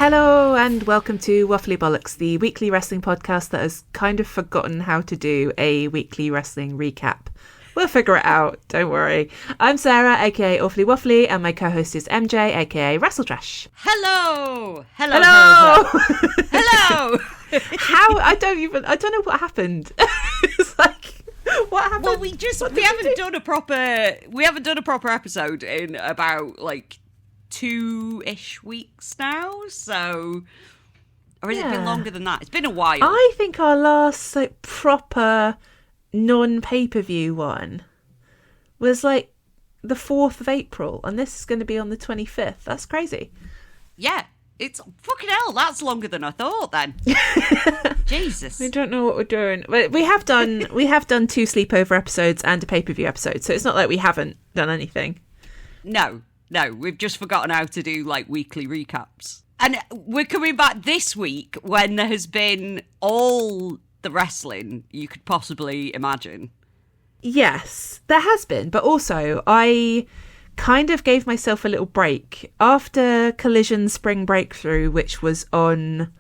Hello and welcome to Waffly Bollox, the weekly wrestling podcast that has kind of forgotten how to do a weekly wrestling recap. We'll figure it out, don't worry. I'm Sarah, aka Awfully Waffly, and my co-host is MJ, aka Wrestle Trash. Hello! Hello! How? I don't know what happened. It's like, what happened? Well, we haven't done a proper episode in about like 2-ish weeks now, so, or has it been longer than that? It's been a while. I think our last like proper non-pay-per-view one was like the 4th of April, and this is going to be on the 25th. That's crazy. Yeah, it's fucking hell. That's longer than I thought. Then, Jesus, we don't know what we're doing. We have done 2 sleepover episodes and a pay-per-view episode, so it's not like we haven't done anything. No, we've just forgotten how to do like weekly recaps. And we're coming back this week when there has been all the wrestling you could possibly imagine. Yes, there has been. But also, I kind of gave myself a little break after Collision Spring Breakthrough, which was on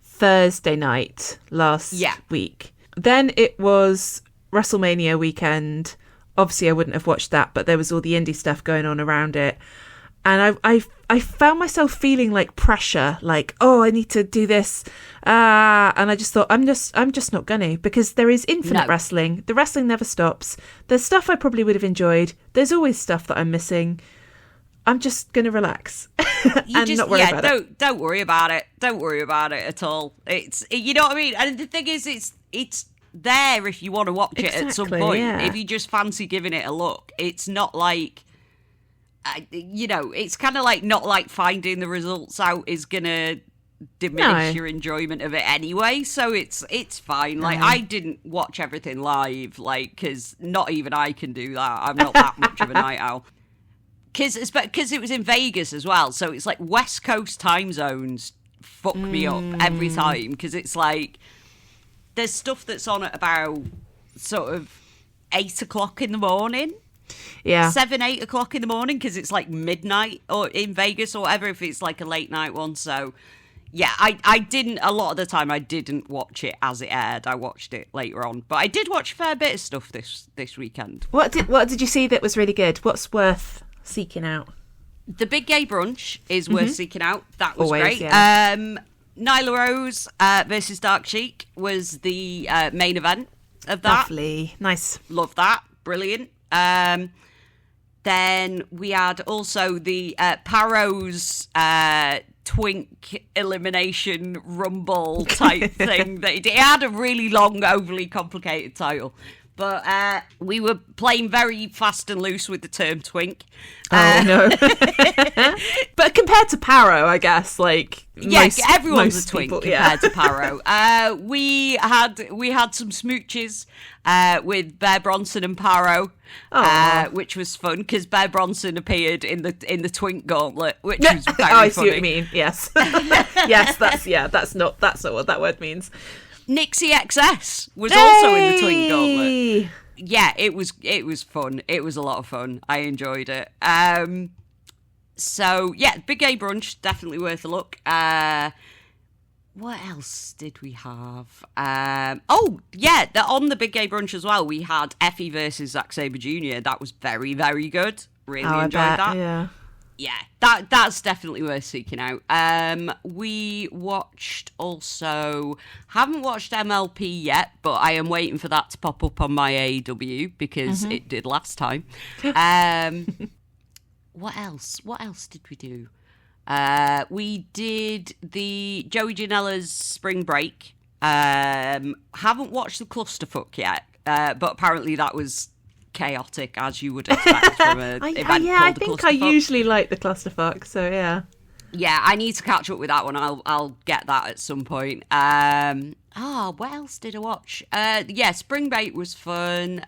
Thursday night last week. Then it was WrestleMania weekend. Obviously, I wouldn't have watched that, but there was all the indie stuff going on around it. And I found myself feeling like pressure, like, oh, I need to do this. And I just thought, I'm just not gonna, because there is infinite wrestling. The wrestling never stops. There's stuff I probably would have enjoyed. There's always stuff that I'm missing. I'm just going to relax not worry about it. Don't worry about it. Don't worry about it at all. It's, you know what I mean? And the thing is, it's there if you want to watch it at some point. Yeah. If you just fancy giving it a look, it's not like, it's kind of like not like finding the results out is gonna diminish your enjoyment of it anyway. So it's fine. Like I didn't watch everything live, like, because not even I can do that. I'm not that much of a night owl. Because it was in Vegas as well, so it's like West Coast time zones fuck me up every time, because it's like there's stuff that's on at about sort of 8 o'clock in the morning. Yeah. 7-8 o'clock in the morning, because it's like midnight or in Vegas or whatever, if it's like a late night one. So yeah, I didn't, a lot of the time I didn't watch it as it aired. I watched it later on, but I did watch a fair bit of stuff this weekend. What did you see that was really good? What's worth seeking out? The Big Gay Brunch is worth seeking out. That was always great. Yeah. Nyla Rose versus Dark Sheik was the main event of that. Lovely. Nice. Love that. Brilliant. Then we had also the Paro's Twink elimination rumble type thing that he did. It had a really long, overly complicated title. But we were playing very fast and loose with the term twink. Oh, no. But compared to Paro, I guess, like... everyone's a twink compared to Paro. We had some smooches with Bear Bronson and Paro, which was fun, because Bear Bronson appeared in the twink gauntlet, which was very funny. I see what you mean, yes. Yes, that's not what that word means. Nixie XS was also in the twin gauntlet. Yeah, it was fun. It was a lot of fun. I enjoyed it. So yeah, Big Gay Brunch, definitely worth a look. What else did we have? On the Big Gay Brunch as well, we had Effie versus Zack Sabre Jr. That was very, very good. Really enjoyed that. Yeah, that's definitely worth seeking out. We watched also, haven't watched MLP yet, but I am waiting for that to pop up on my AEW, because it did last time. What else? What else did we do? We did the Joey Janela's Spring Break. Haven't watched the Clusterfuck yet, but apparently that was chaotic, as you would expect from an event called I the think Clusterfuck. I usually like the Clusterfuck, so yeah. Yeah, I need to catch up with that one. I'll get that at some point. What else did I watch? Spring Break was fun.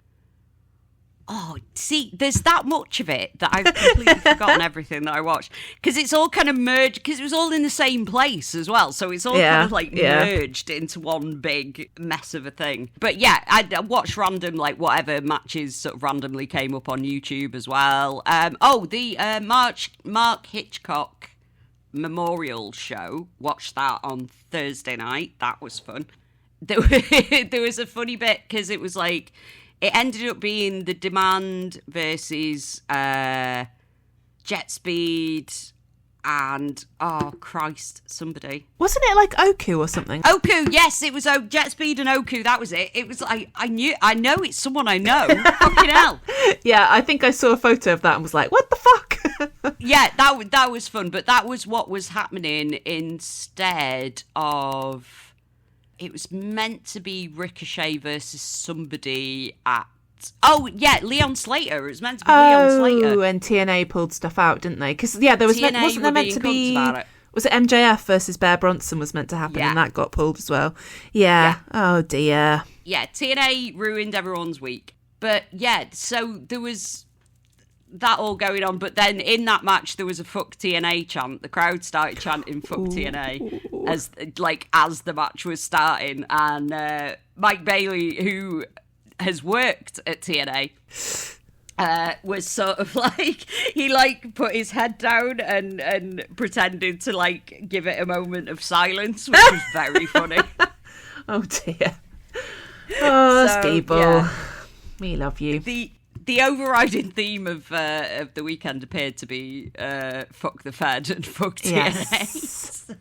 Oh, see, there's that much of it that I've completely forgotten everything that I watched, because it's all kind of merged, because it was all in the same place as well, so it's all kind of like merged into one big mess of a thing. But yeah, I watched random, like, whatever matches sort of randomly came up on YouTube as well. The Mark Hitchcock Memorial show. Watched that on Thursday night. That was fun. There was a funny bit because it was like, it ended up being the Demand versus Jet Speed and, oh Christ, somebody. Wasn't it like Oku or something? Oku, yes, it was Jet Speed and Oku, that was it. It was like, I know it's someone I know. Fucking hell. Yeah, I think I saw a photo of that and was like, what the fuck? Yeah, that was fun, but that was what was happening instead of... It was meant to be Ricochet versus somebody at... Oh, yeah, Leon Slater. It was meant to be Leon Slater. Oh, and TNA pulled stuff out, didn't they? Because, yeah, there was wasn't there meant to be... Was it MJF versus Bear Bronson was meant to happen, and that got pulled as well? Yeah. Oh, dear. Yeah, TNA ruined everyone's week. But, yeah, so there was that all going on, but then in that match there was a fuck TNA chant. The crowd started chanting fuck TNA as the match was starting, and Mike Bailey, who has worked at TNA, was sort of like, he put his head down and pretended to give it a moment of silence, which was very funny. Oh dear. Oh, so, people, yeah. We love you. The overriding theme of the weekend appeared to be fuck the Fed and fuck TNA. Yes. So.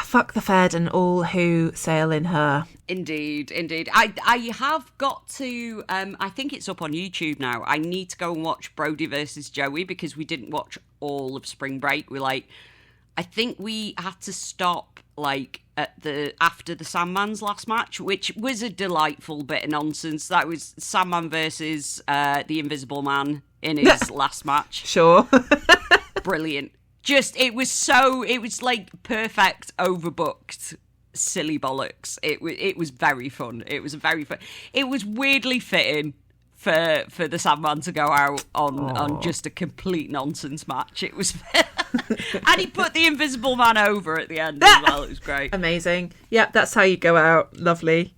Fuck the Fed and all who sail in her. Indeed. I have got to, I think it's up on YouTube now. I need to go and watch Brody versus Joey because we didn't watch all of Spring Break. I think we had to stop after the Sandman's last match, which was a delightful bit of nonsense. That was Sandman versus the Invisible Man in his last match. Sure. Brilliant. It was perfect, overbooked, silly bollocks. It was very fun. It was weirdly fitting for the Sandman to go out on just a complete nonsense match. It was, and he put the Invisible Man over at the end as well. It was great. Amazing. Yeah, that's how you go out. Lovely.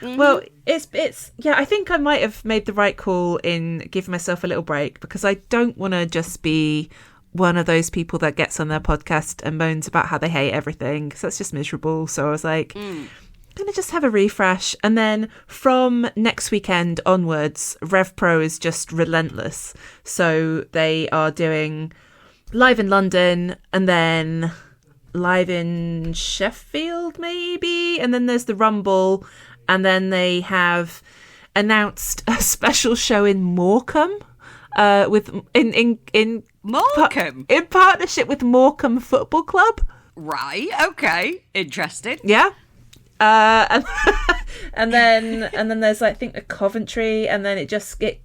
Mm-hmm. Well, it's yeah. I think I might have made the right call in giving myself a little break because I don't want to just be one of those people that gets on their podcast and moans about how they hate everything because that's just miserable. So I was like, I'm going to just have a refresh. And then from next weekend onwards, Rev Pro is just relentless. So they are doing live in London and then live in Sheffield maybe. And then there's the Rumble. And then they have announced a special show in Morecambe. In Morecambe? In partnership with Morecambe Football Club. Right, okay. Interesting. Yeah. And then there's I think a Coventry, and then it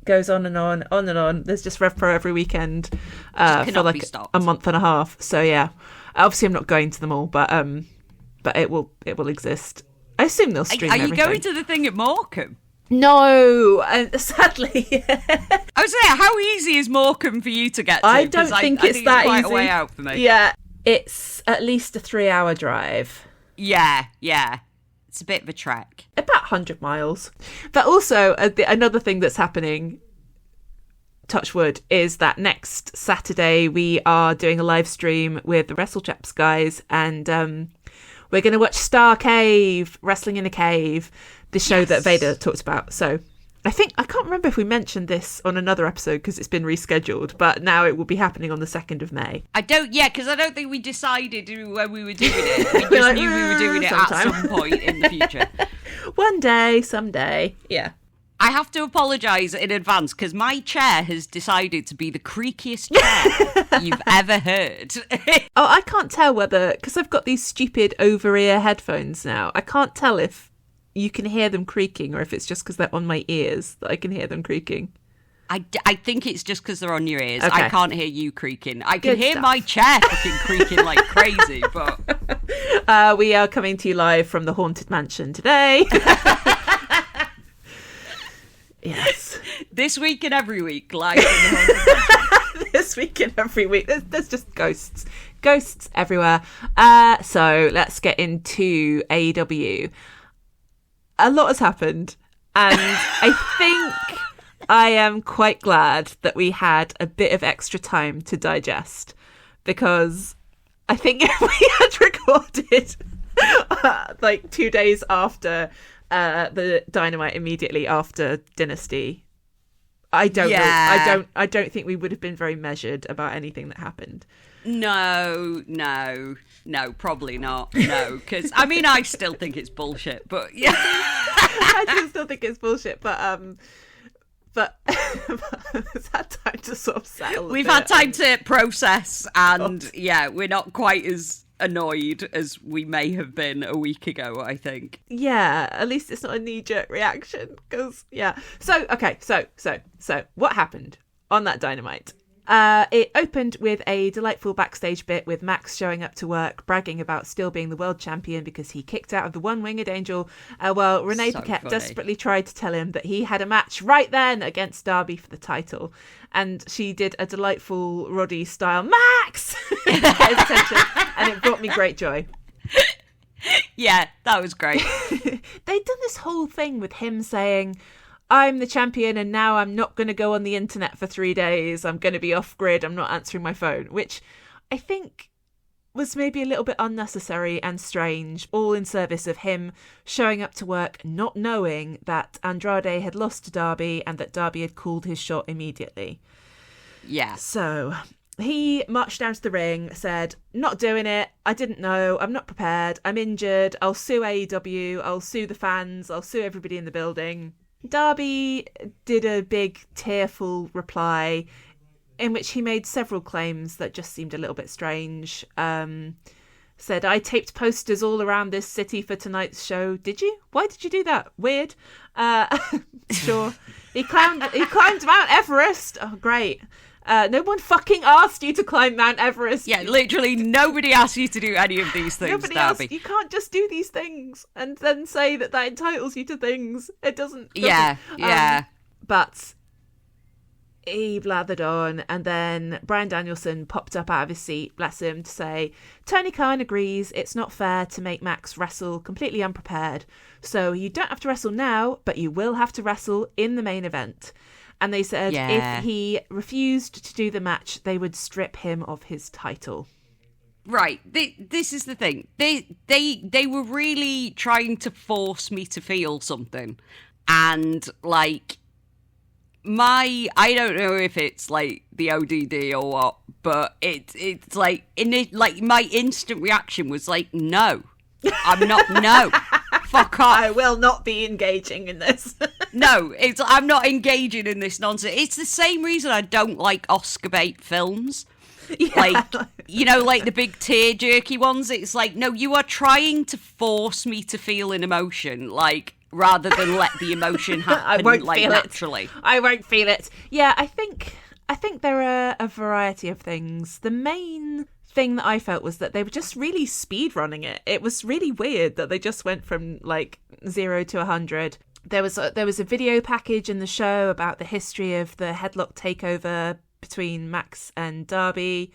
goes on and on. There's just Rev Pro every weekend for a month and a half. So yeah. Obviously I'm not going to them all, but it will exist. I assume they'll stream everything. Are you going to the thing at Morecambe? No, sadly. I was saying, how easy is Morecambe for you to get to? I don't think it's that quite easy. A way out for me. Yeah, it's at least a 3-hour drive. Yeah. It's a bit of a trek. About 100 miles. But also, another thing that's happening, touch wood, is that next Saturday we are doing a live stream with the Wrestle Chaps guys, and we're going to watch Star Cave, Wrestling in a Cave, the show that Vader talked about. So I can't remember if we mentioned this on another episode because it's been rescheduled, but now it will be happening on the 2nd of May. Because I don't think we decided when we were doing it. We just knew we were doing it sometime. At some point in the future. One day, someday. Yeah. I have to apologise in advance because my chair has decided to be the creakiest chair you've ever heard. Oh, I can't tell whether, because I've got these stupid over-ear headphones now, I can't tell if you can hear them creaking or if it's just because they're on my ears that I can hear them creaking. I think it's just because they're on your ears. Okay. I can't hear you creaking. I can hear my chair fucking creaking like crazy, but... we are coming to you live from the Haunted Mansion today. Yes. This week and every week, live from the Haunted Mansion. This week and every week. There's just ghosts. Ghosts everywhere. So let's get into AEW. A lot has happened, and I think I am quite glad that we had a bit of extra time to digest, because I think if we had recorded like 2 days after the Dynamite, immediately after Dynasty, I don't know. I don't think we would have been very measured about anything that happened. No, probably not. No, because I mean, I still think it's bullshit. But yeah, I do still think it's bullshit. But it's had time to sort of settle. We've had time to process, and yeah, we're not quite as annoyed as we may have been a week ago, I think. Yeah, at least it's not a knee-jerk reaction, because so what happened on that Dynamite? It opened with a delightful backstage bit with Max showing up to work, bragging about still being the world champion because he kicked out of the one-winged angel, while Renee Paquette desperately tried to tell him that he had a match right then against Darby for the title. And she did a delightful Roddy style, Max! to get his attention, and it brought me great joy. Yeah, that was great. They'd done this whole thing with him saying, I'm the champion and now I'm not going to go on the internet for 3 days. I'm going to be off grid. I'm not answering my phone, which I think was maybe a little bit unnecessary and strange, all in service of him showing up to work not knowing that Andrade had lost to Darby and that Darby had called his shot immediately. Yeah. So he marched down to the ring, said, not doing it. I didn't know. I'm not prepared. I'm injured. I'll sue AEW. I'll sue the fans. I'll sue everybody in the building. Darby did a big tearful reply in which he made several claims that just seemed a little bit strange. Said, I taped posters all around this city for tonight's show. Did you? Why did you do that? Weird. Sure. He climbed Mount Everest. Oh, great. No one fucking asked you to climb Mount Everest. Yeah, literally nobody asked you to do any of these things, Nobody Darby. Else, you can't just do these things and then say that entitles you to things. It doesn't. Yeah. But he blathered on, and then Bryan Danielson popped up out of his seat, bless him, to say, Tony Khan agrees it's not fair to make Max wrestle completely unprepared. So you don't have to wrestle now, but you will have to wrestle in the main event. And they said if he refused to do the match, they would strip him of his title. Right. This is the thing. They were really trying to force me to feel something. And, like, I don't know if it's, like, the ODD or what, but it's like, my instant reaction was, like, no. I'm not, no. Fuck off. I will not be engaging in this. No, I'm not engaging in this nonsense. It's the same reason I don't like Oscar bait films. Yeah. Like, you know, like the big tear-jerky ones. It's like, no, you are trying to force me to feel an emotion, like, rather than let the emotion happen I won't feel naturally. I won't feel it. Yeah, I think there are a variety of things. The main thing that I felt was that they were just really speed running it. It was really weird that they just went from like 0 to 100. There was a video package in the show about the history of the headlock takeover between Max and Darby.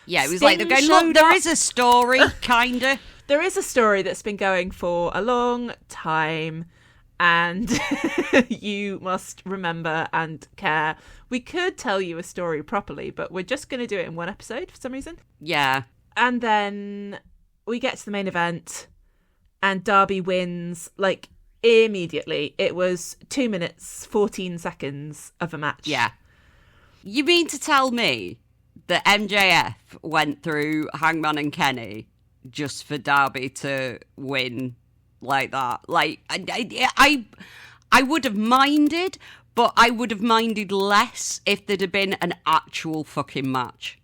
Yeah, it was like they're going, look, there is a story, kinda. There is a story that's been going for a long time, and you must remember and care. We could tell you a story properly, but we're just going to do it in one episode for some reason. Yeah. And then we get to the main event, and Darby wins, like, immediately. It was 2 minutes, 14 seconds of a match. Yeah. You mean to tell me that MJF went through Hangman and Kenny just for Darby to win like that? Like, I would have minded, but I would have minded less if there'd have been an actual fucking match.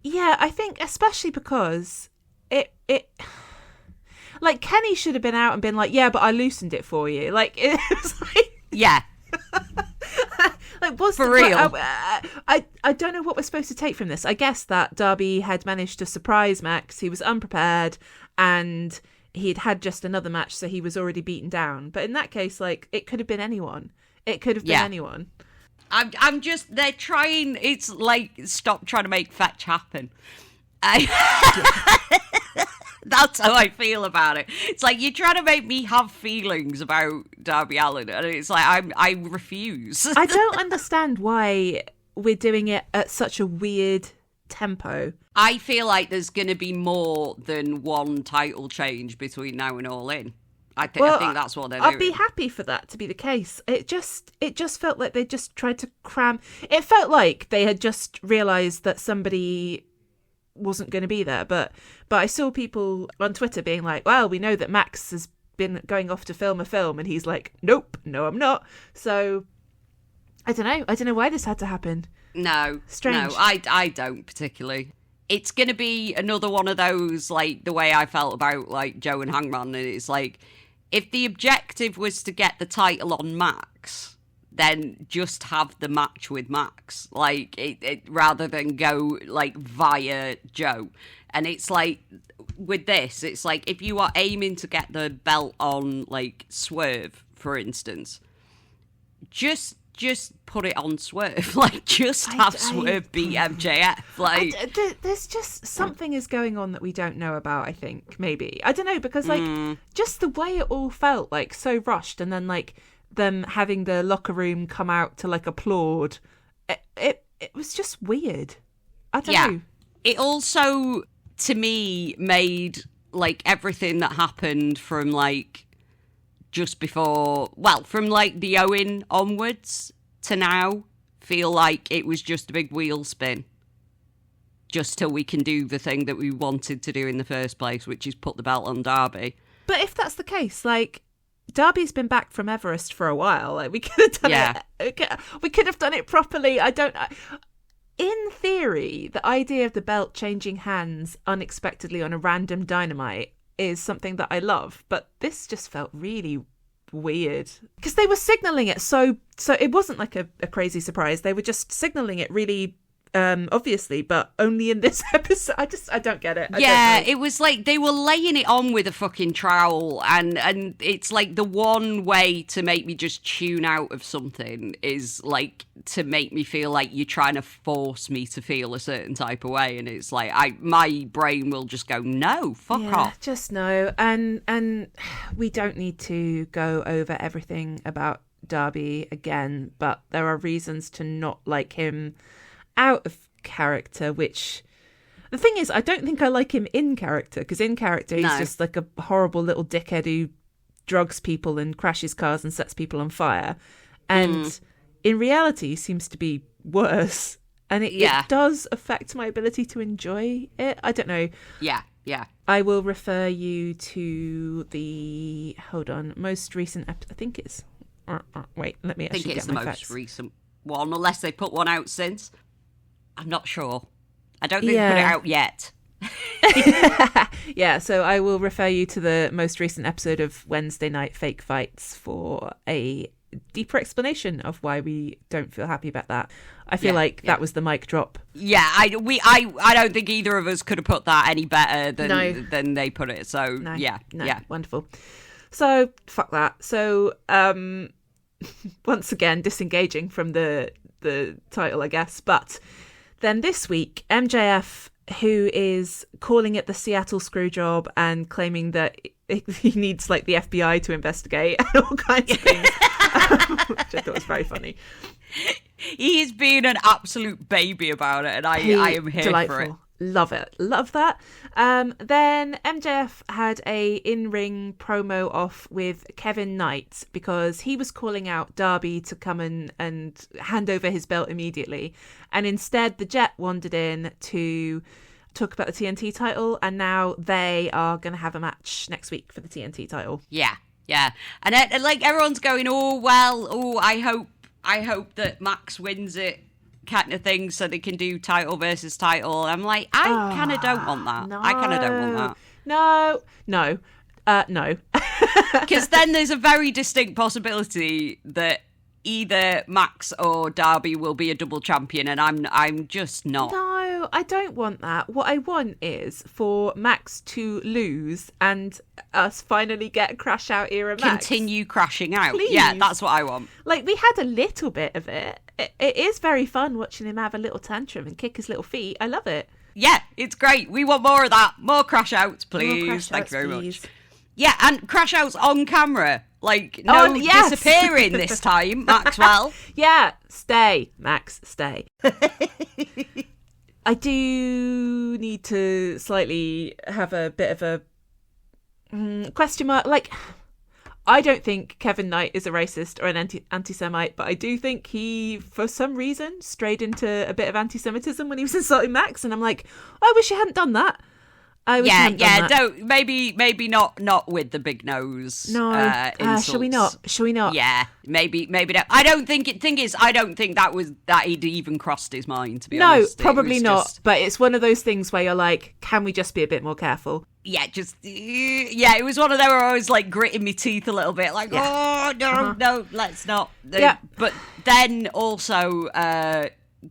Yeah, I think especially because it like, Kenny should have been out and been like, yeah, but I loosened it for you. Like, it was like... Yeah. Like, was for real? I don't know what we're supposed to take from this. I guess that Darby had managed to surprise Max. He was unprepared, and he'd had just another match, so he was already beaten down. But in that case, like, it could have been anyone. It could have been anyone. I'm just, they're trying, it's like, stop trying to make fetch happen. That's how I feel about it. It's like, you're trying to make me have feelings about Darby Allin, and it's like, I refuse. I don't understand why we're doing it at such a weird tempo. I feel like there's going to be more than one title change between now and All In. I think that's what they're doing. I'd be happy for that to be the case. It just felt like they just tried to cram. It felt like they had just realised that somebody wasn't going to be there. But I saw people on Twitter being like, well, we know that Max has been going off to film a film, and he's like, nope, no, I'm not. So I don't know why this had to happen. No, strange. No, I don't particularly. It's going to be another one of those, like, the way I felt about, like, Joe and Hangman. And it's like, if the objective was to get the title on Max, then just have the match with Max, like, it rather than go, like, via Joe. And it's like, with this, it's like, if you are aiming to get the belt on, like, Swerve, for instance, just put it on Swerve. Like, just have Swerve beat MJF. Like, there's just something is going on that we don't know about, I think, maybe. I don't know, because, like, just the way it all felt, like, so rushed, and then, like, them having the locker room come out to, like, applaud. It was just weird. I don't know. It also, to me, made, like, everything that happened from, like, just before, well, from, like, the Owen onwards to now, feel like it was just a big wheel spin. Just till we can do the thing that we wanted to do in the first place, which is put the belt on Darby. But if that's the case, like, Darby's been back from Everest for a while. Like, we could have done it. We could have done it properly. In theory, the idea of the belt changing hands unexpectedly on a random Dynamite is something that I love, but this just felt really weird because they were signaling it so it wasn't like a crazy surprise. They were just signaling it really obviously, but only in this episode. I don't get it. It was like they were laying it on with a fucking trowel, and it's like the one way to make me just tune out of something is like to make me feel like you're trying to force me to feel a certain type of way, and it's like my brain will just go, no, fuck off. Just no. And we don't need to go over everything about Darby again, but there are reasons to not like him out of character, which the thing is, I don't think I like him in character, because in character he's just like a horrible little dickhead who drugs people and crashes cars and sets people on fire, and in reality he seems to be worse, and it does affect my ability to enjoy it. I don't know. I will refer you to the most recent I think it's wait, let me actually get my facts. Most recent one, unless they put one out since. I'm not sure. I don't think they put it out yet. So I will refer you to the most recent episode of Wednesday Night Fake Fights for a deeper explanation of why we don't feel happy about that. I feel like that was the mic drop. Yeah, I don't think either of us could have put that any better than they put it. So wonderful. So fuck that. So once again disengaging from the title, I guess, but then this week, MJF, who is calling it the Seattle screw job and claiming that he needs like the FBI to investigate and all kinds of things, which I thought was very funny. He is being an absolute baby about it, and I am here for it. Love it. Love that. Then MJF had a in-ring promo off with Kevin Knight because he was calling out Darby to come and hand over his belt immediately. And instead, the Jet wandered in to talk about the TNT title, and now they are going to have a match next week for the TNT title. Yeah. And like everyone's going, I hope that Max wins it, kind of thing, so they can do title versus title. I'm like, I kind of don't want that. No. I kind of don't want that. No. Because then there's a very distinct possibility that either Max or Darby will be a double champion, and I'm just not. No, I don't want that. What I want is for Max to lose and us finally get Crash Out era Max. Continue crashing out. Please. Yeah, that's what I want. Like, we had a little bit of it. It is very fun watching him have a little tantrum and kick his little feet. I love it. Yeah, it's great. We want more of that. More Crash Outs, please. Thank you very much. Yeah, and Crash Outs on camera. Like, no disappearing this time, Maxwell. Yeah, stay, Max, stay. I do need to slightly have a bit of a question mark. Like, I don't think Kevin Knight is a racist or an anti-Semite, but I do think he, for some reason, strayed into a bit of anti-Semitism when he was insulting Max, and I'm like, I wish you hadn't done that. Don't maybe not with the big nose. No, shall we not? Yeah, maybe not. I don't think that he'd even crossed his mind, to be honest. No, probably not. But it's one of those things where you're like, can we just be a bit more careful? Yeah, it was one of them where I was like gritting my teeth a little bit, like, no, let's not. Yeah. But then also,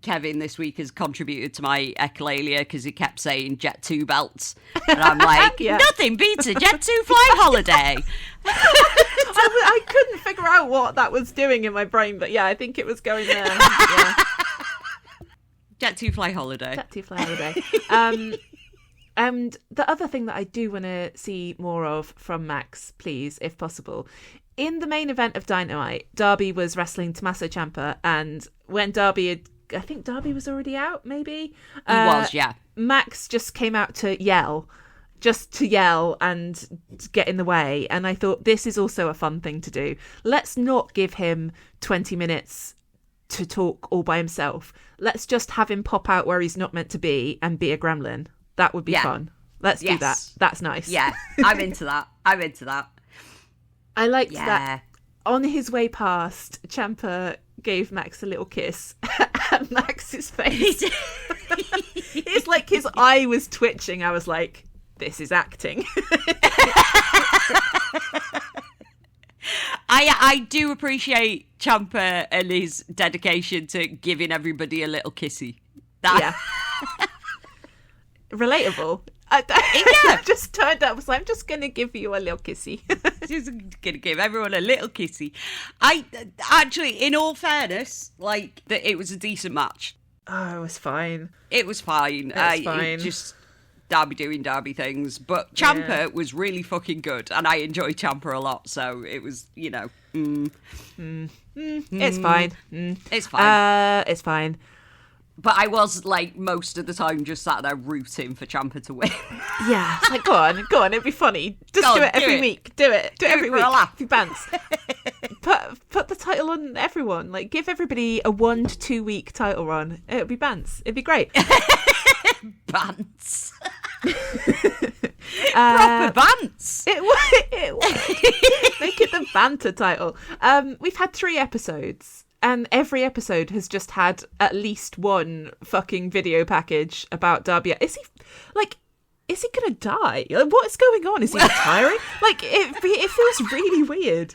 Kevin this week has contributed to my echolalia because he kept saying Jet 2 belts. And I'm like, nothing beats a Jet 2 fly holiday. I couldn't figure out what that was doing in my brain, but yeah, I think it was going there. Yeah. Jet 2 fly holiday. Jet 2 fly holiday. And the other thing that I do want to see more of from Max, please, if possible. In the main event of Dynamite, Darby was wrestling Tommaso Ciampa, and when I think Darby was already out, maybe? He was, yeah. Max just came out to yell and get in the way. And I thought, this is also a fun thing to do. Let's not give him 20 minutes to talk all by himself. Let's just have him pop out where he's not meant to be and be a gremlin. That would be fun. Let's do that. That's nice. Yeah, I'm into that. I liked that. On his way past, Ciampa gave Max a little kiss at Max's face. It's like his eye was twitching. I was like, this is acting. I do appreciate Ciampa and his dedication to giving everybody a little kissy. Yeah. Relatable. I just turned up, was like, I'm just going to give you a little kissy. Just going to give everyone a little kissy. I actually, in all fairness, like, that it was a decent match. Oh, it was fine. It was fine. It just Darby doing Darby things. But Ciampa was really fucking good, and I enjoy Ciampa a lot, so it was, It's fine. It's fine. It's fine. But I was, like, most of the time just sat there rooting for Ciampa to win. Yeah, it's like, go on, it'd be funny. Just do it every week. Do it every week. Be bants. Put the title on everyone. Like, give everybody a 1 to 2 week title run. It'd be bants. It'd be great. Bants. Proper bants. It would. Make it the banter title. We've had 3 episodes. And every episode has just had at least one fucking video package about Darby. Is he gonna die? What is going on? Is he retiring? It feels really weird.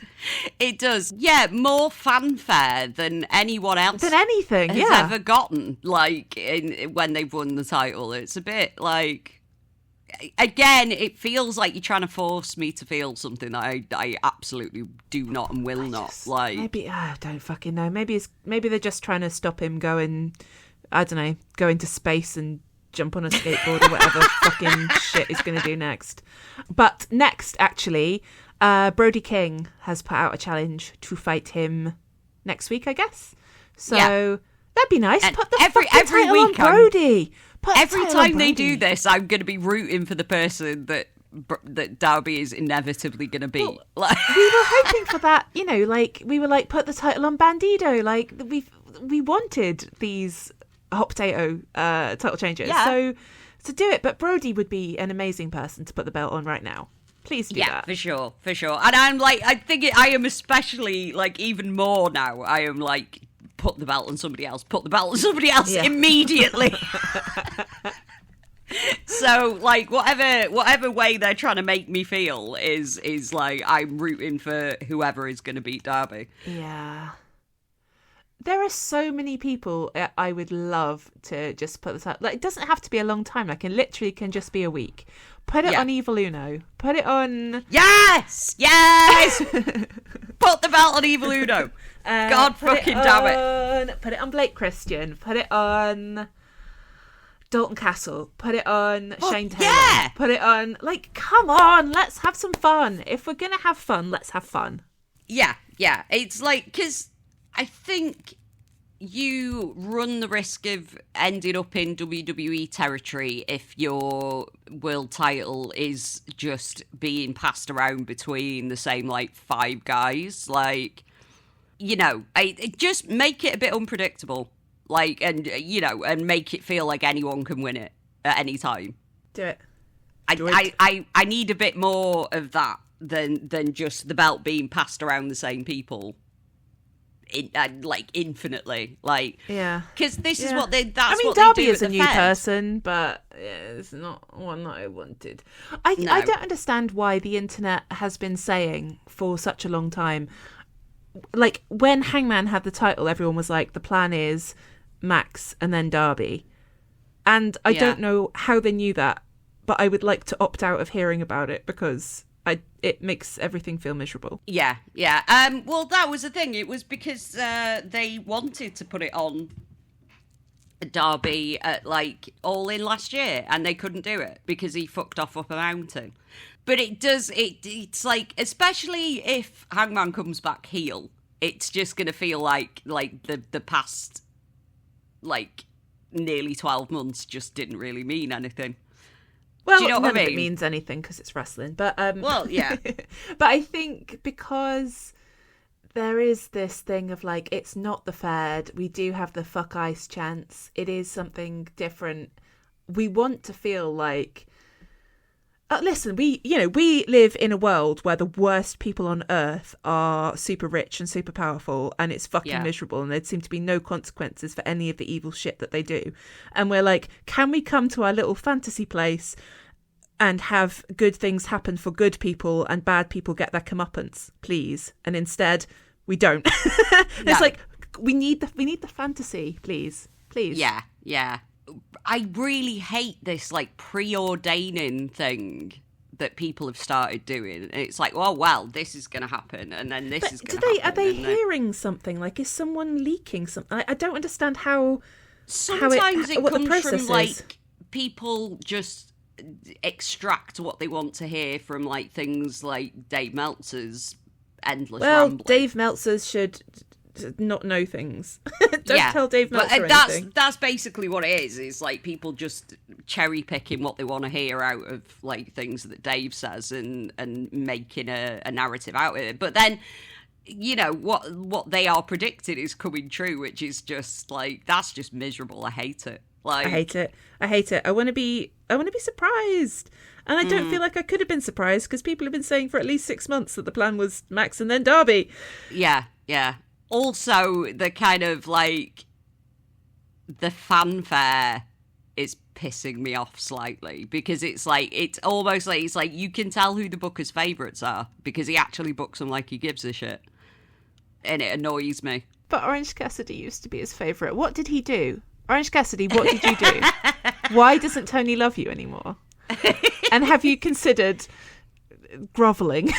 It does. Yeah, more fanfare than anyone else than anything has ever gotten. Like when they've won the title, it's a bit like. Again, it feels like you're trying to force me to feel something that I absolutely do not and will not. Like, maybe I don't fucking know. Maybe they're just trying to stop him going. I don't know, go into space and jump on a skateboard or whatever fucking shit he's going to do next. But next, actually, Brody King has put out a challenge to fight him next week, I guess. So that'd be nice. And put the every title week on Brody. Every time they do this, I'm going to be rooting for the person that Darby is inevitably going to beat. Well, we were hoping for that, we were like, put the title on Bandido. Like, we wanted these hot potato title changes. So to do it, but Brody would be an amazing person to put the belt on right now. Please do that. Yeah, for sure. And I'm like, I think I am especially, like, even more now. I am like, put the belt on somebody else immediately. So, like, whatever way they're trying to make me feel is like, I'm rooting for whoever is going to beat Darby. Yeah. There are so many people I would love to just put this out. Like, it doesn't have to be a long time. Like, it literally can just be a week. Put it on Evil Uno. Put it on... Yes! Put the belt on Evil Uno. God fucking damn it. Put it on Blake Christian. Put it on Dalton Castle. Put it on Shane Taylor. Yeah! Put it on... Like, come on. Let's have some fun. If we're going to have fun, let's have fun. Yeah. It's like... Because I think you run the risk of ending up in WWE territory if your world title is just being passed around between the same, like, 5 guys. Like, you know, just make it a bit unpredictable. Like, and, you know, and make it feel like anyone can win it at any time. Do it. I need a bit more of that than just the belt being passed around the same people. Like infinitely, like, yeah, because this is what they. That's I mean, what Darby they do is a new person, but it's not one that I wanted. I don't understand why the internet has been saying for such a long time. Like when Hangman had the title, everyone was like, the plan is Max and then Darby, and I don't know how they knew that, but I would like to opt out of hearing about it because it makes everything feel miserable. Yeah. Well, that was the thing. It was because they wanted to put it on Darby at, like, All In last year, and they couldn't do it because he fucked off up a mountain. But it's like, especially if Hangman comes back heel, it's just going to feel like the past, like, nearly 12 months just didn't really mean anything. Well, do you know what I mean? It means anything because it's wrestling, but well, yeah. But I think because there is this thing of like, it's not the Fed. We do have the fuck ice chance. It is something different. We want to feel like, listen, we live in a world where the worst people on earth are super rich and super powerful, and it's fucking miserable, and there seem to be no consequences for any of the evil shit that they do. And we're like, can we come to our little fantasy place and have good things happen for good people and bad people get their comeuppance, please? And instead, we don't. It's like, we need the fantasy, please. Yeah. I really hate this, like, preordaining thing that people have started doing. And it's like, oh, well, this is going to happen, and then this is going to happen. Are they hearing something? Like, is someone leaking something? I don't understand how. Sometimes it what comes the process from, like, is. people just extract what they want to hear from, like, things like Dave Meltzer's endless rambling. Dave Meltzer should not know things. Don't tell Dave Meltzer anything. That's basically what it is. It's like people just cherry picking what they want to hear out of, like, things that Dave says and making a narrative out of it. But then, you know, what they are predicting is coming true, which is just like, that's just miserable. I hate it. Like, I hate it. I want to be surprised. And I don't feel like I could have been surprised because people have been saying for at least 6 months that the plan was Max and then Darby. Yeah. Also, the kind of, like, the fanfare is pissing me off slightly because it's like, it's almost like, it's like you can tell who the booker's favourites are because he actually books them like he gives a shit. And it annoys me. But Orange Cassidy used to be his favourite. What did he do? Orange Cassidy, what did you do? Why doesn't Tony love you anymore? And have you considered grovelling?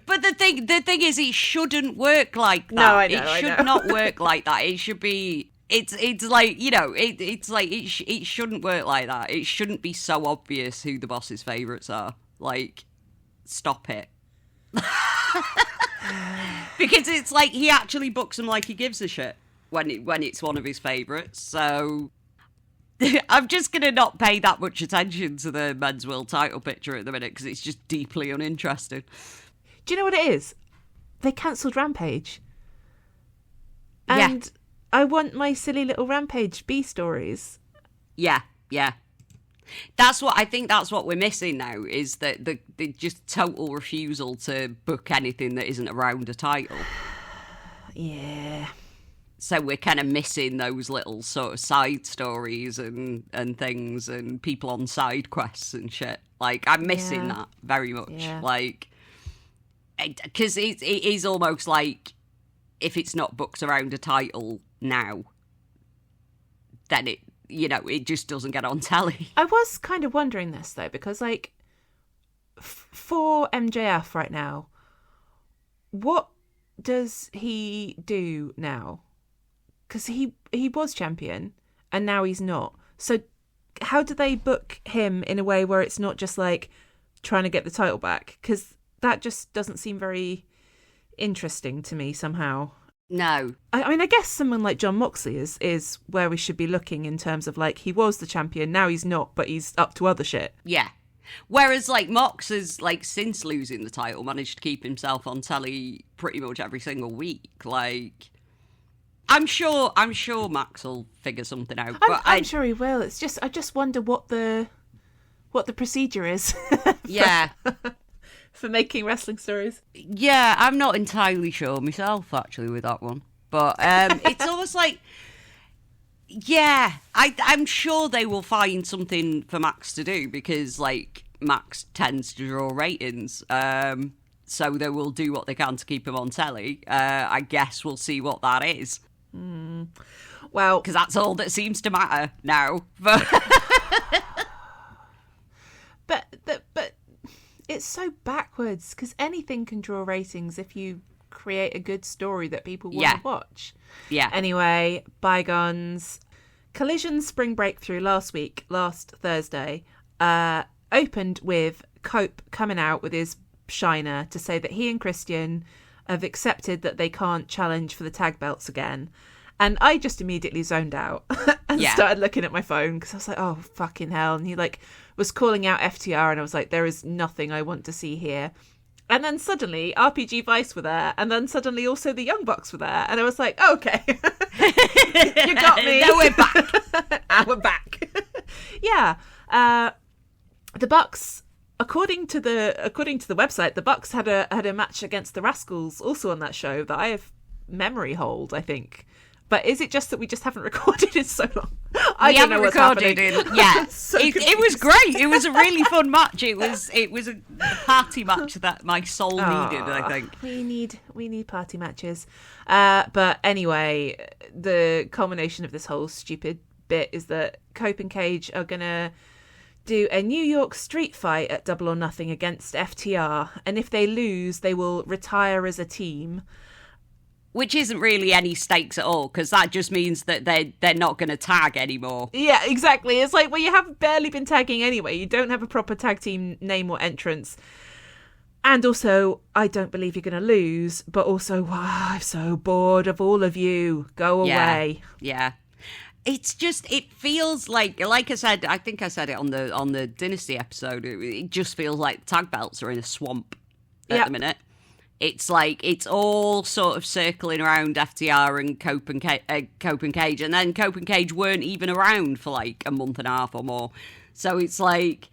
But the thing is, it shouldn't work like that. No, I know. It should not work like that. It should be. It's like, you know, it's like it shouldn't work like that. It shouldn't be so obvious who the boss's favourites are. Like, stop it. Because it's like he actually books them like he gives a shit when it's one of his favourites. So I'm just gonna not pay that much attention to the men's world title picture at the minute because it's just deeply uninteresting. Do you know what it is? They cancelled Rampage. And I want my silly little Rampage B stories. Yeah. That's what we're missing now, is that the just total refusal to book anything that isn't around a title. Yeah. So we're kind of missing those little sort of side stories and things and people on side quests and shit. Like, I'm missing that very much. Yeah. Like, because it is almost like if it's not booked around a title now, then it, you know, it just doesn't get on telly. I was kind of wondering this, though, because, like, for MJF right now, what does he do now? Because he was champion, and now he's not. So how do they book him in a way where it's not just, like, trying to get the title back? Because that just doesn't seem very interesting to me somehow. No. I mean, I guess someone like Jon Moxley is where we should be looking in terms of, like, he was the champion, now he's not, but he's up to other shit. Yeah. Whereas, like, Mox has, like, since losing the title, managed to keep himself on telly pretty much every single week. Like, I'm sure Max will figure something out. I'm sure he will. It's just, I just wonder what the procedure is. Yeah. For making wrestling stories. Yeah, I'm not entirely sure myself, actually, with that one. But it's almost like, yeah, I'm sure they will find something for Max to do because, like, Max tends to draw ratings. So they will do what they can to keep him on telly. I guess we'll see what that is. Well, because that's all that seems to matter now. But it's so backwards because anything can draw ratings if you create a good story that people want to watch. Yeah. Anyway, bygones. Collision's spring breakthrough last Thursday, opened with Cope coming out with his shiner to say that he and Christian have accepted that they can't challenge for the tag belts again. And I just immediately zoned out and started looking at my phone because I was like, oh, fucking hell. And he, like, was calling out FTR and I was like, there is nothing I want to see here. And then suddenly RPG Vice were there, and then suddenly also the Young Bucks were there. And I was like, oh, okay. You got me. Now we're back. And we're back. Yeah. The Bucks, according to the website, the Bucks had a match against the Rascals also on that show that I have memory hold, I think. But is it just that we just haven't recorded in so long? I don't know what's happening. Yeah, it was great. It was a really fun match. It was a party match that my soul needed, I think. We need party matches. But anyway, the culmination of this whole stupid bit is that Cope and Cage are going to do a New York street fight at Double or Nothing against FTR. And if they lose, they will retire as a team. Which isn't really any stakes at all, because that just means that they're not going to tag anymore. Yeah, exactly. It's like, well, you have barely been tagging anyway. You don't have a proper tag team name or entrance. And also, I don't believe you're going to lose. But also, wow, I'm so bored of all of you. Go away. Yeah. It's just, it feels like I said, I think I said it on the Dynasty episode, it just feels like tag belts are in a swamp at the minute. It's like, it's all sort of circling around FTR and Cope and Cage. And then Cope and Cage weren't even around for like a month and a half or more. So it's like,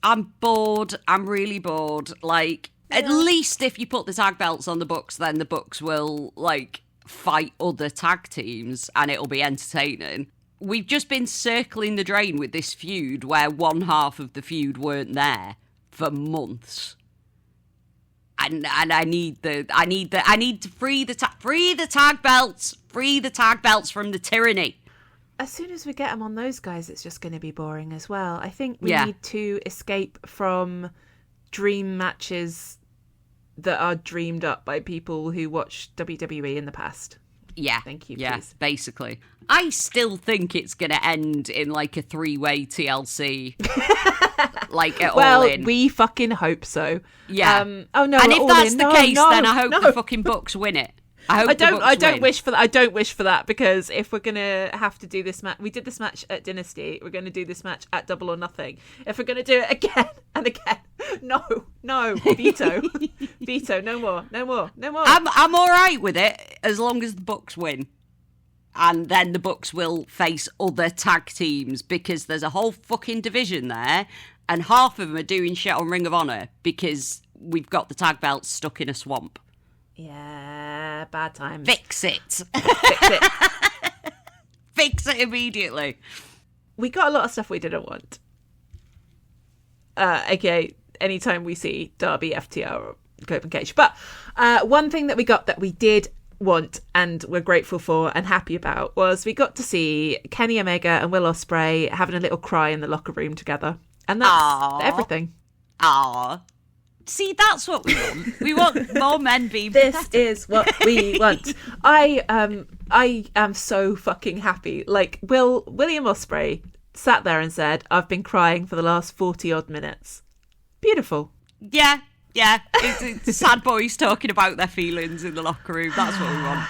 I'm bored. I'm really bored. Like, at least if you put the tag belts on the Bucks, then the Bucks will, like, fight other tag teams and it'll be entertaining. We've just been circling the drain with this feud where one half of the feud weren't there for months. And I need to free the tag belts from the tyranny. As soon as we get them on those guys, it's just going to be boring as well. I think we need to escape from dream matches that are dreamed up by people who watched WWE in the past. Yeah. Thank you, yeah, please. Basically. I still think it's going to end in like a 3-way TLC. Like at All In. Well, we fucking hope so. Yeah. Oh no. And if that's the case, then I hope no. the fucking Bucks win it. I don't wish for that. I don't wish for that because if we're gonna have to do this match, we did this match at Dynasty. We're gonna do this match at Double or Nothing. If we're gonna do it again and again, no, veto, veto. No more. I'm all right with it as long as the Bucks win. And then the Bucks will face other tag teams because there's a whole fucking division there, and half of them are doing shit on Ring of Honor because we've got the tag belts stuck in a swamp. Yeah, bad times. Fix it. Fix it immediately. We got a lot of stuff we didn't want. Okay, anytime we see Darby, FTR, or Cope and Cage. But one thing that we got that we did want and we're grateful for and happy about was we got to see Kenny Omega and Will Ospreay having a little cry in the locker room together. And that's everything. Aww. See, that's what we want. We want more men being This pathetic. is what we want. I am so fucking happy. Like, William Ospreay sat there and said, I've been crying for the last 40 odd minutes. Beautiful. Yeah. Yeah, it's sad boys talking about their feelings in the locker room. That's what we want.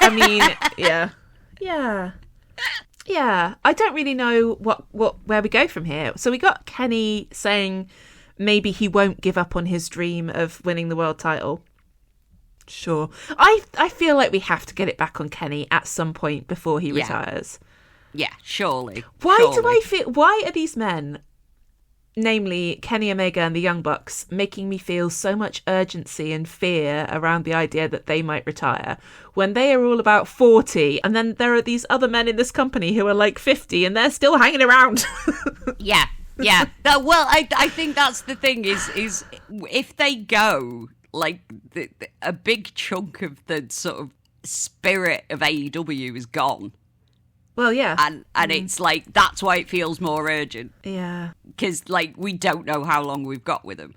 I mean, yeah. I don't really know where we go from here. So we got Kenny saying maybe he won't give up on his dream of winning the world title. Sure. I feel like we have to get it back on Kenny at some point before he retires. Yeah, surely. Why are these men, namely Kenny Omega and the Young Bucks, making me feel so much urgency and fear around the idea that they might retire when they are all about 40, and then there are these other men in this company who are like 50 and they're still hanging around? Yeah. Well, I think that's the thing is if they go, like a big chunk of the sort of spirit of AEW is gone. Well, yeah. And it's like, that's why it feels more urgent. Yeah. Because, like, we don't know how long we've got with them.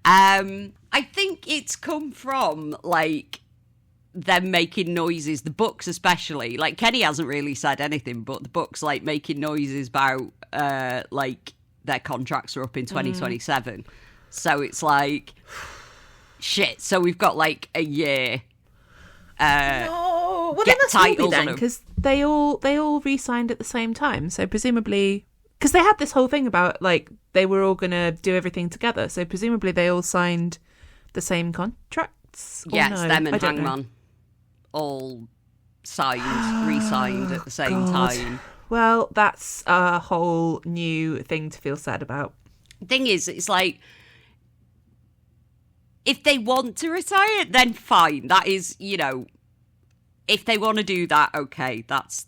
I think it's come from, like, them making noises, the Bucks especially. Like, Kenny hasn't really said anything, but the Bucks, like, making noises about, like, their contracts are up in 2027. So it's like, shit, so we've got, like, a year. Well, get they must titles be then, because they all re-signed at the same time. So presumably, because they had this whole thing about like they were all going to do everything together. So presumably they all signed the same contracts. Yes, them and Hangman all signed, re-signed at the same time. Well, that's a whole new thing to feel sad about. Thing is, it's like, if they want to retire, then fine. That is, you know, if they want to do that, okay, that's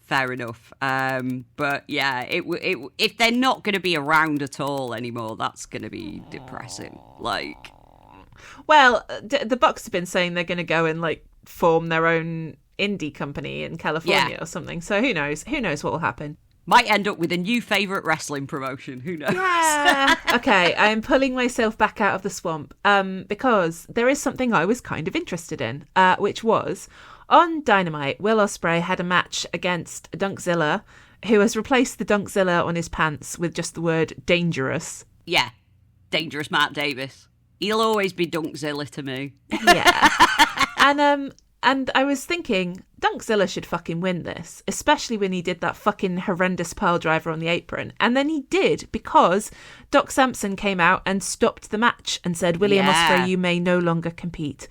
fair enough. But yeah, if they're not going to be around at all anymore, that's going to be depressing. Like, well, the Bucks have been saying they're going to go and like form their own indie company in California or something. So who knows? Who knows what will happen? Might end up with a new favourite wrestling promotion. Who knows? Yeah. Okay, I'm pulling myself back out of the swamp because there is something I was kind of interested in, which was on Dynamite, Will Ospreay had a match against Dunkzilla, who has replaced the Dunkzilla on his pants with just the word dangerous. Yeah, dangerous Matt Davis. He'll always be Dunkzilla to me. Yeah. And I was thinking, Dunkzilla should fucking win this, especially when he did that fucking horrendous pile driver on the apron. And then he did, because Doc Sampson came out and stopped the match and said, William Ospreay, you may no longer compete.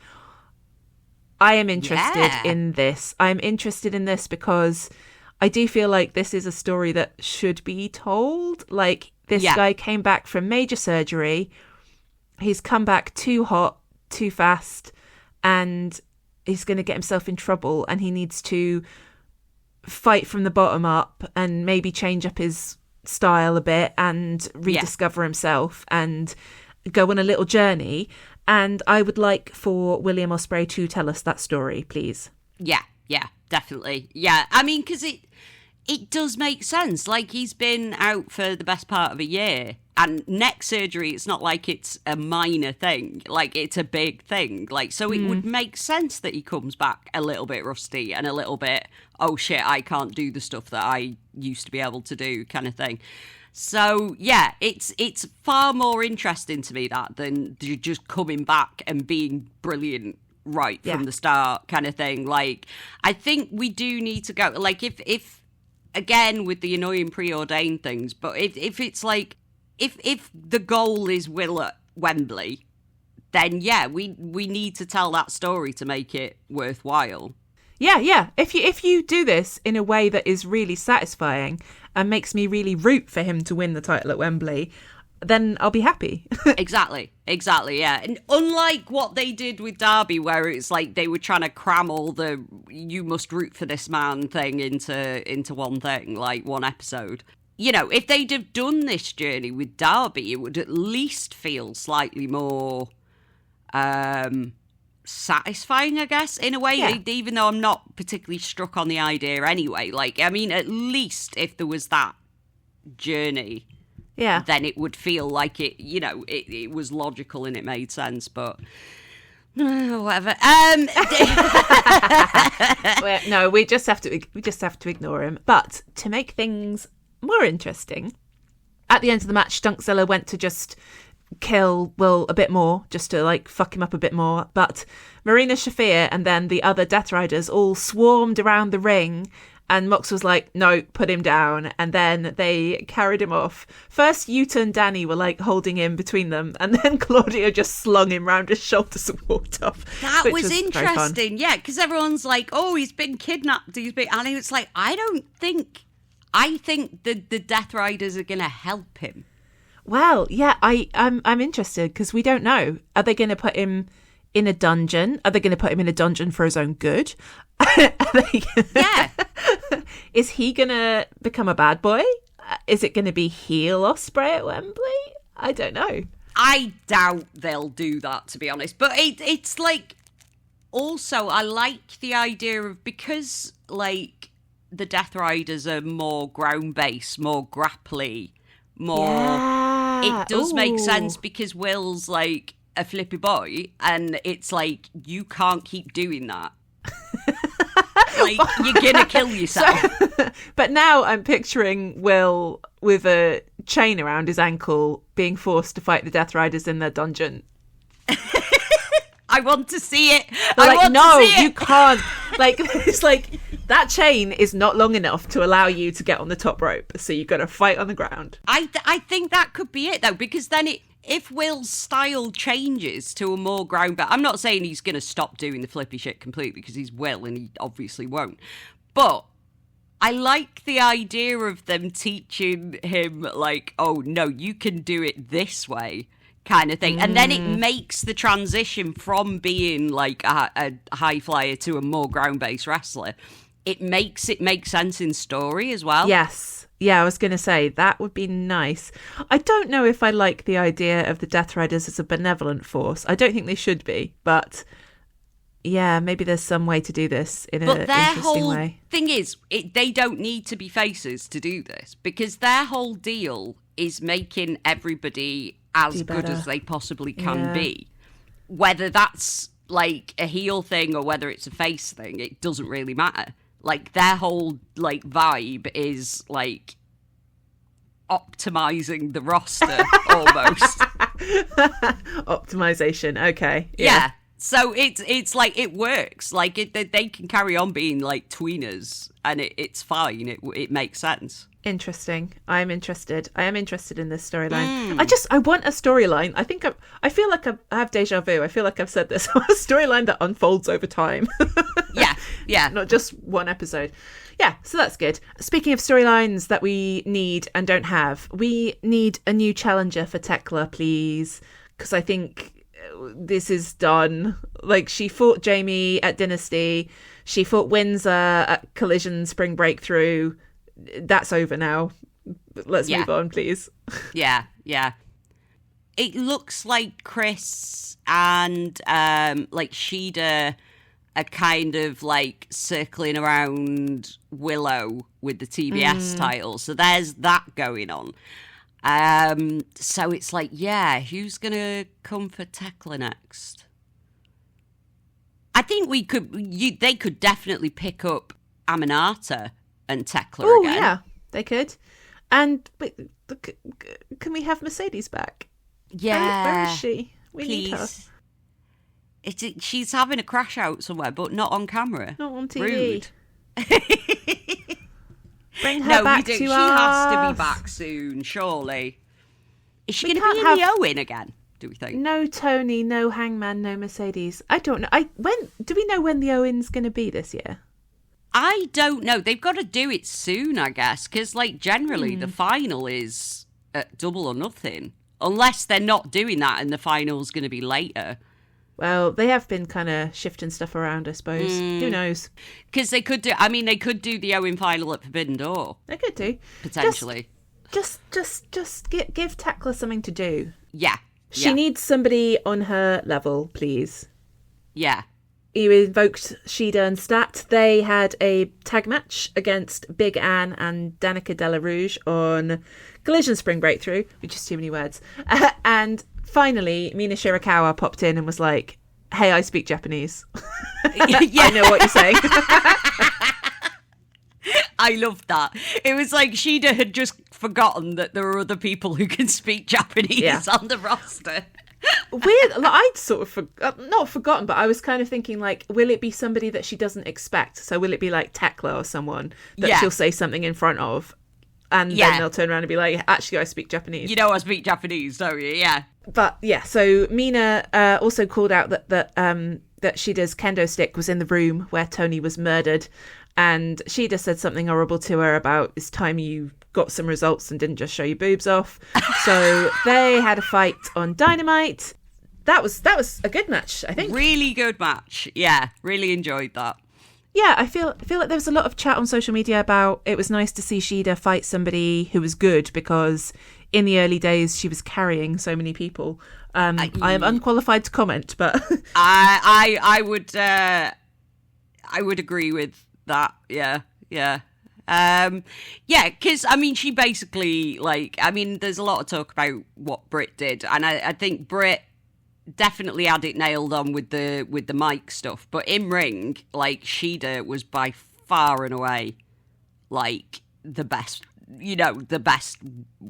I am interested in this. I'm interested in this because I do feel like this is a story that should be told. Like, this guy came back from major surgery. He's come back too hot, too fast, and he's going to get himself in trouble, and he needs to fight from the bottom up and maybe change up his style a bit and rediscover himself and go on a little journey. And I would like for William Ospreay to tell us that story, please. Yeah, definitely. Yeah, I mean, because it does make sense. Like, he's been out for the best part of a year. And neck surgery, it's not like it's a minor thing. Like, it's a big thing. Like, so it would make sense that he comes back a little bit rusty and a little bit, oh shit, I can't do the stuff that I used to be able to do kind of thing. So, yeah, it's far more interesting to me that than just coming back and being brilliant right from the start kind of thing. Like, I think we do need to go, like, if again, with the annoying preordained things, but if it's like, if the goal is Will at Wembley, then we need to tell that story to make it worthwhile. Yeah. If you do this in a way that is really satisfying and makes me really root for him to win the title at Wembley, then I'll be happy. Exactly, yeah. And unlike what they did with Darby, where it's like they were trying to cram all the you must root for this man thing into one thing, like one episode. You know, if they'd have done this journey with Darby, it would at least feel slightly more satisfying, I guess, in a way, even though I'm not particularly struck on the idea anyway. Like, I mean, at least if there was that journey, then it would feel like it, you know, it was logical and it made sense, but whatever. No, we just have to ignore him. But to make things more interesting, at the end of the match, Dunkzilla went to just kill Will a bit more, just to like fuck him up a bit more. But Marina Shafir and then the other Death Riders all swarmed around the ring, and Mox was like, no, put him down. And then they carried him off. First, Yuta and Danny were like holding him between them, and then Claudio just slung him round his shoulders and walked off. That was interesting, yeah, because everyone's like, oh, he's been kidnapped. And it's like, I think the Death Riders are going to help him. Well, yeah, I'm interested because we don't know. Are they going to put him in a dungeon? Are they going to put him in a dungeon for his own good? Yeah. Is he going to become a bad boy? Is it going to be heel Ospreay at Wembley? I don't know. I doubt they'll do that, to be honest. But it's like, also, I like the idea of, because like the Death Riders are more ground-based, more grapply, more... Yeah. It does make sense because Will's like a flippy boy, and it's like, you can't keep doing that. Like, you're gonna kill yourself. But now I'm picturing Will with a chain around his ankle being forced to fight the Death Riders in their dungeon. I want to see it. They're like, no, you can't. Like, it's like, that chain is not long enough to allow you to get on the top rope, so you've got to fight on the ground. I think that could be it, though, because then if Will's style changes to a more ground... I'm not saying he's going to stop doing the flippy shit completely, because he's Will, and he obviously won't. But I like the idea of them teaching him, like, oh, no, you can do it this way, kind of thing. And then it makes the transition from being, like, a high flyer to a more ground-based wrestler. It makes it make sense in story as well. Yes. Yeah, I was going to say, that would be nice. I don't know if I like the idea of the Death Riders as a benevolent force. I don't think they should be, but yeah, maybe there's some way to do this in an interesting way. But their whole thing is, they don't need to be faces to do this, because their whole deal is making everybody as good as they possibly can be. Whether that's like a heel thing or whether it's a face thing, it doesn't really matter. Like, their whole, like, vibe is, like, optimizing the roster, almost. Optimization, okay. Yeah. So it's like, it works. Like, they can carry on being, like, tweeners, and it's fine. It makes sense. Interesting. I am interested in this storyline. I want a storyline. I feel like I have deja vu. I feel like I've said this. A storyline that unfolds over time. Yeah. Not just one episode. Yeah, so that's good. Speaking of storylines that we need and don't have, we need a new challenger for Thekla, please. Because I think this is done. Like, she fought Jamie at Dynasty. She fought Windsor at Collision Spring Breakthrough. That's over now. Let's move on, please. Yeah. It looks like Chris and like Shida are kind of like circling around Willow with the TBS title. So there's that going on. So it's like, yeah, who's gonna come for Thekla next? I think they could definitely pick up Aminata and Thekla again. Oh, yeah, they could. And can we have Mercedes back? Yeah. Where is she? We Please. need her. She's having a crash out somewhere, but not on camera. Not on TV. Rude. Bring her back to us. She has to be back soon, surely. Is she going to be in the Owen again, do we think? No Tony, no Hangman, no Mercedes. I don't know. Do we know when the Owen's going to be this year? I don't know. They've got to do it soon, I guess, because like generally the final is at Double or Nothing, unless they're not doing that and the final's going to be later. Well, they have been kind of shifting stuff around, I suppose. Who knows? Because they could do. I mean, they could do the Owen final at Forbidden Door. They could do potentially. Just give Thekla something to do. Yeah. She needs somebody on her level, please. Yeah. You invoked Shida and Stat. They had a tag match against Big Ann and Danica Della Rouge on Collision Spring Breakthrough, which is too many words. And finally, Mina Shirakawa popped in and was like, hey, I speak Japanese. I know what you're saying. I loved that. It was like Shida had just forgotten that there are other people who can speak Japanese on the roster. Weird. Like, I'd sort of not forgotten, but I was kind of thinking, like, will it be somebody that she doesn't expect? So will it be like Thekla or someone that she'll say something in front of, and then they'll turn around and be like, actually, I speak Japanese. You know I speak Japanese, don't you? Yeah. But yeah, so Mina also called out that Shida's kendo stick was in the room where Tony was murdered, and Shida said something horrible to her about, it's time you got some results and didn't just show your boobs off. So they had a fight on Dynamite. That was a good match, I think. Really good match. Yeah, really enjoyed that. Yeah, I feel like there was a lot of chat on social media about it was nice to see Shida fight somebody who was good, because in the early days she was carrying so many people. I am unqualified to comment, but I would agree with that. Yeah. Because I mean, she basically, like, I mean, there's a lot of talk about what Britt did, and I think Britt definitely had it nailed on with the mic stuff, but in ring, like, Shida was by far and away like the best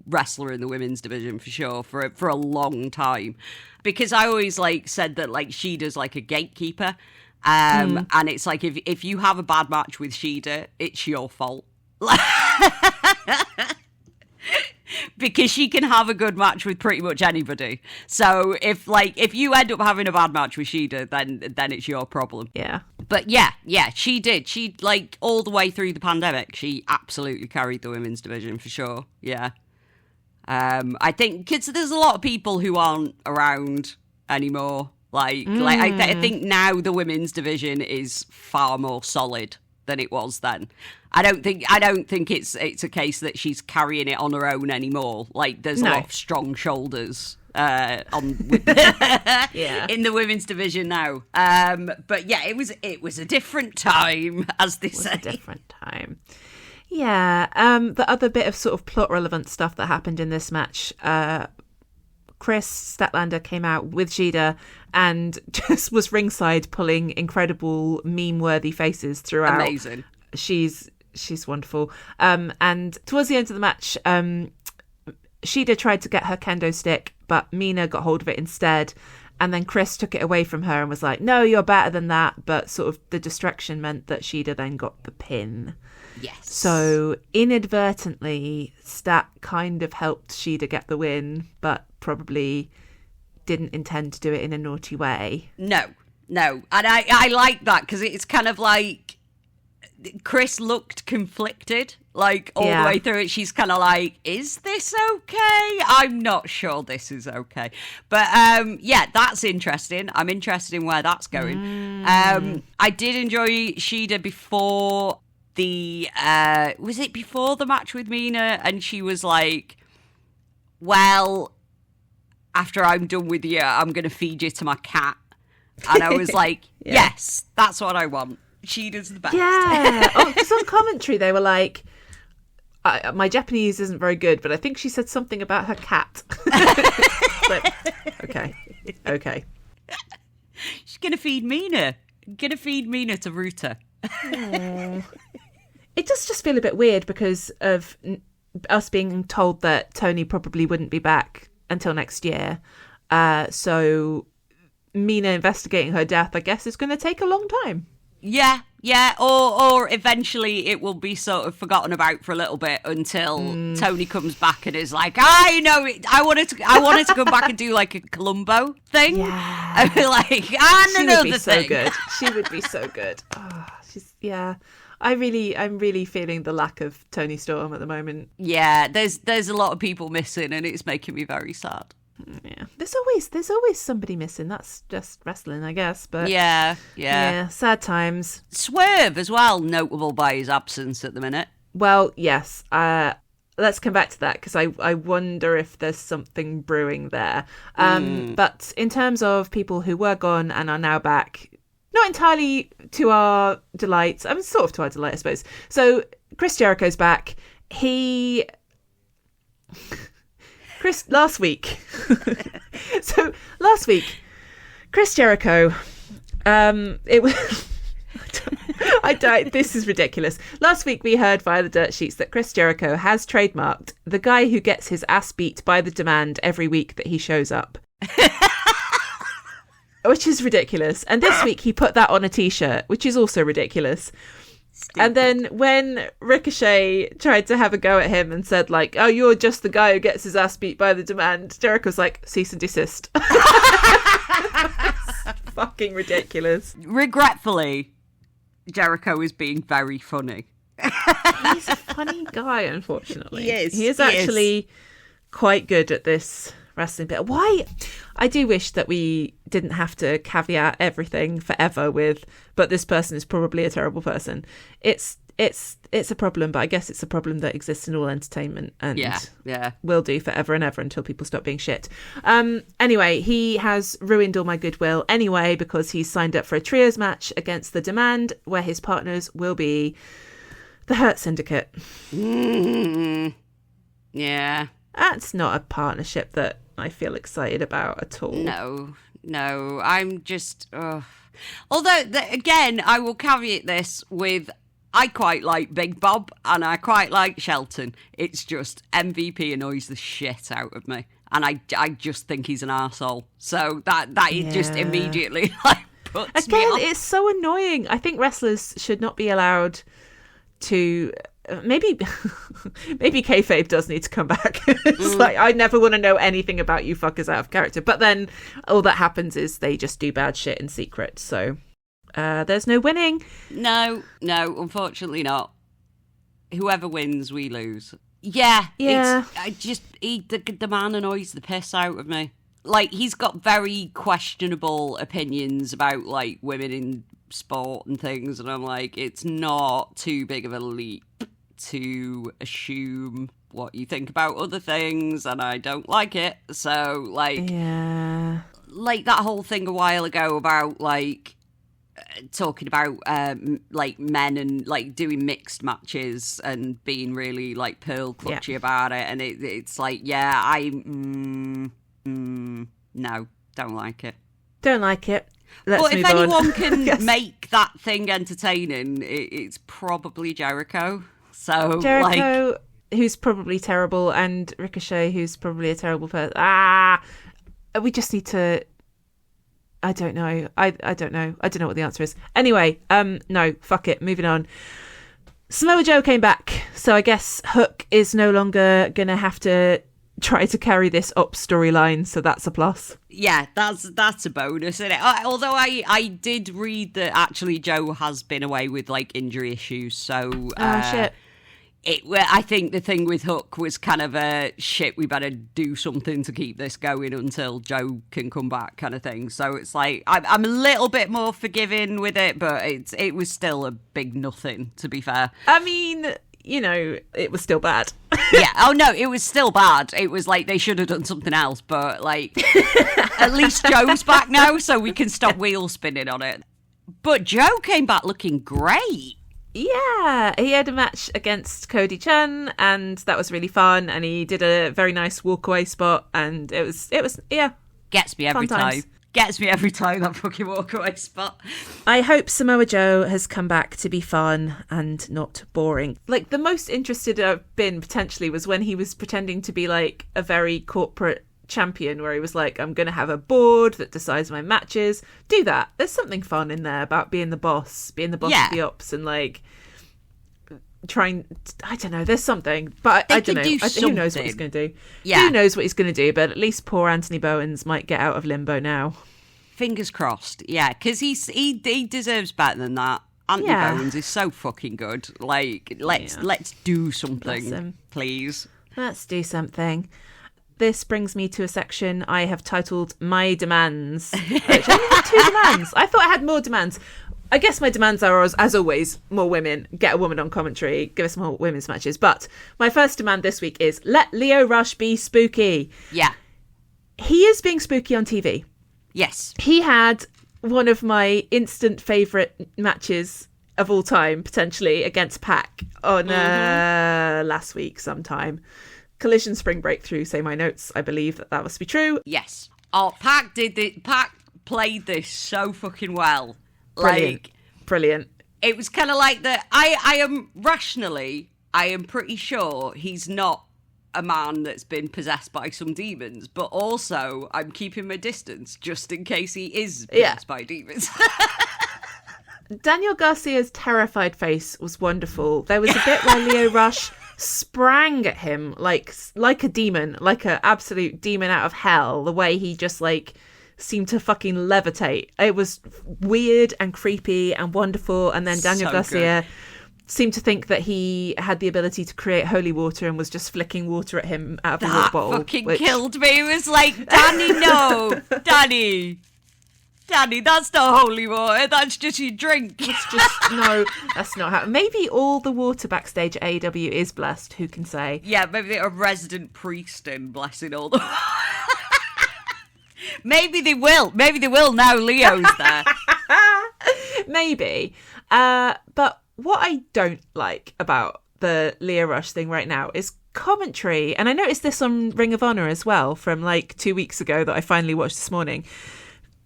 wrestler in the women's division for sure for a long time, because I always like said that, like, Shida's like a gatekeeper. And it's like, if you have a bad match with Shida, it's your fault. Because she can have a good match with pretty much anybody. So if you end up having a bad match with Shida, then it's your problem. Yeah. But yeah, she did. She, like, all the way through the pandemic, she absolutely carried the women's division for sure. Yeah. I think, because there's a lot of people who aren't around anymore. I think now the women's division is far more solid than it was then. I don't think it's a case that she's carrying it on her own anymore. Like, there's a lot of strong shoulders in the women's division now. But yeah, it was a different time, as they say. A different time. Yeah. The other bit of sort of plot relevant stuff that happened in this match, Chris Statlander came out with Shida and just was ringside pulling incredible meme-worthy faces throughout. Amazing. She's wonderful. And towards the end of the match, Shida tried to get her kendo stick, but Mina got hold of it instead. And then Chris took it away from her and was like, no, you're better than that. But sort of the distraction meant that Shida then got the pin. Yes. So inadvertently, Stat kind of helped Shida get the win, but probably didn't intend to do it in a naughty way. No. And I like that, because it's kind of like Chris looked conflicted, like, all the way through it. She's kind of like, is this okay? I'm not sure this is okay. But yeah, that's interesting. I'm interested in where that's going. I did enjoy Shida before was it before the match with Mina? And she was like, well, after I'm done with you, I'm going to feed you to my cat. And I was like, yes, that's what I want. Shida's the best. Yeah. Because on commentary, they were like, my Japanese isn't very good, but I think she said something about her cat. But, okay. She's going to feed Mina. Going to feed Mina to Ruta. It does just feel a bit weird because of us being told that Tony probably wouldn't be back until next year. So Mina investigating her death, I guess, is going to take a long time. Yeah, or eventually it will be sort of forgotten about for a little bit until Tony comes back and is like, I know it. I wanted to come back and do like a Columbo thing. Yeah, I'd be like, and another thing. She would be so good. I'm really feeling the lack of Tony Storm at the moment. Yeah, there's a lot of people missing, and it's making me very sad. Yeah, there's always somebody missing. That's just wrestling, I guess. But yeah, sad times. Swerve as well, notable by his absence at the minute. Well, yes. Let's come back to that, because I wonder if there's something brewing there. But in terms of people who were gone and are now back, not entirely to our delight. I mean, sort of to our delight, I suppose. So Chris Jericho's back. Last week, Chris Jericho, it was, I This is ridiculous. Last week we heard via the dirt sheets that Chris Jericho has trademarked the guy who gets his ass beat by the Demand every week that he shows up. Which is ridiculous. And this week he put that on a t-shirt, which is also ridiculous. Stupid. And then when Ricochet tried to have a go at him and said, like, oh, you're just the guy who gets his ass beat by the Demand, Jericho's like, cease and desist. Fucking ridiculous. Regretfully, Jericho is being very funny. He's a funny guy, unfortunately. He is actually quite good at this wrestling bit. Why? I do wish that we didn't have to caveat everything forever with, but this person is probably a terrible person. It's a problem, but I guess it's a problem that exists in all entertainment and will do forever and ever until people stop being shit. Anyway, he has ruined all my goodwill anyway because he's signed up for a trios match against the Demand where his partners will be the Hurt Syndicate. Yeah. That's not a partnership that I feel excited about at all. No, I'm just... Although, again, I will caveat this with, I quite like Big Bob and I quite like Shelton. It's just MVP annoys the shit out of me. And I just think he's an arsehole. So that just immediately puts me off. It's so annoying. I think wrestlers should not be allowed to... Maybe kayfabe does need to come back. It's like, I never want to know anything about you fuckers out of character. But then all that happens is they just do bad shit in secret. So there's no winning. No, unfortunately not. Whoever wins, we lose. Yeah. The man annoys the piss out of me. Like, he's got very questionable opinions about, like, women in sport and things. And I'm like, it's not too big of a leap to assume what you think about other things, and I don't like it. So, like that whole thing a while ago about, like, talking about, like, men and, like, doing mixed matches and being really, like, pearl clutchy about it, and it's like, no, don't like it. Don't like it. But if anyone can make that thing entertaining, it's probably Jericho. So Jericho, who's probably terrible, and Ricochet, who's probably a terrible person. We just need to... I don't know. I don't know. I don't know what the answer is. Anyway, no, fuck it. Moving on. Samoa Joe came back, so I guess Hook is no longer going to have to try to carry this up storyline, so that's a plus. Yeah, that's a bonus, isn't it? Although I did read that actually Joe has been away with, like, injury issues, so... shit. I think the thing with Hook was kind of a shit, we better do something to keep this going until Joe can come back kind of thing. So it's like, I'm a little bit more forgiving with it, but it was still a big nothing, to be fair. I mean, you know, it was still bad. Yeah. Oh, no, it was still bad. It was like they should have done something else, but, like, at least Joe's back now, so we can stop wheel spinning on it. But Joe came back looking great. Yeah, he had a match against Cody Chun, and that was really fun, and he did a very nice walkaway spot, and it was Gets me every time. Gets me every time, that fucking walkaway spot. I hope Samoa Joe has come back to be fun and not boring. Like, the most interested I've been potentially was when he was pretending to be, like, a very corporate champion, where he was like, I'm going to have a board that decides my matches. Do that. There's something fun in there about being the boss of the ops, and, like, trying, I don't know, there's something, but I don't know. Who knows what he's going to do? Yeah. Who knows what he's going to do? But at least poor Anthony Bowens might get out of limbo now. Fingers crossed. Yeah, because he deserves better than that. Anthony Bowens is so fucking good. Like, let's do something, please. Let's do something. This brings me to a section I have titled My Demands. Which I only have 2 demands. I thought I had more demands. I guess my demands are, as always, more women. Get a woman on commentary. Give us more women's matches. But my first demand this week is let Lio Rush be spooky. Yeah. He is being spooky on TV. Yes. He had one of my instant favourite matches of all time, potentially, against Pac on last week sometime. Collision Spring Breakthrough, say my notes. I believe that must be true. Yes. Oh, Pac played this so fucking well. Brilliant. It was kind of like that. I am pretty sure he's not a man that's been possessed by some demons, but also I'm keeping my distance just in case he is possessed by demons. Daniel Garcia's terrified face was wonderful. There was a bit where Lio Rush sprang at him like a demon, like an absolute demon out of hell, the way he just like seemed to fucking levitate. It was weird and creepy and wonderful. And then Daniel Garcia seemed to think that he had the ability to create holy water and was just flicking water at him out of a water bowl. That fucking killed me. It was like, Danny, no. Danny, that's not holy water. That's just your drink. It's just, no, that's not how. Maybe all the water backstage at AEW is blessed. Who can say? Yeah, maybe they're a resident priest and blessing all the... Maybe they will. Maybe they will now Leo's there. Maybe. But what I don't like about the Lio Rush thing right now is commentary. And I noticed this on Ring of Honor as well from like 2 weeks ago that I finally watched this morning.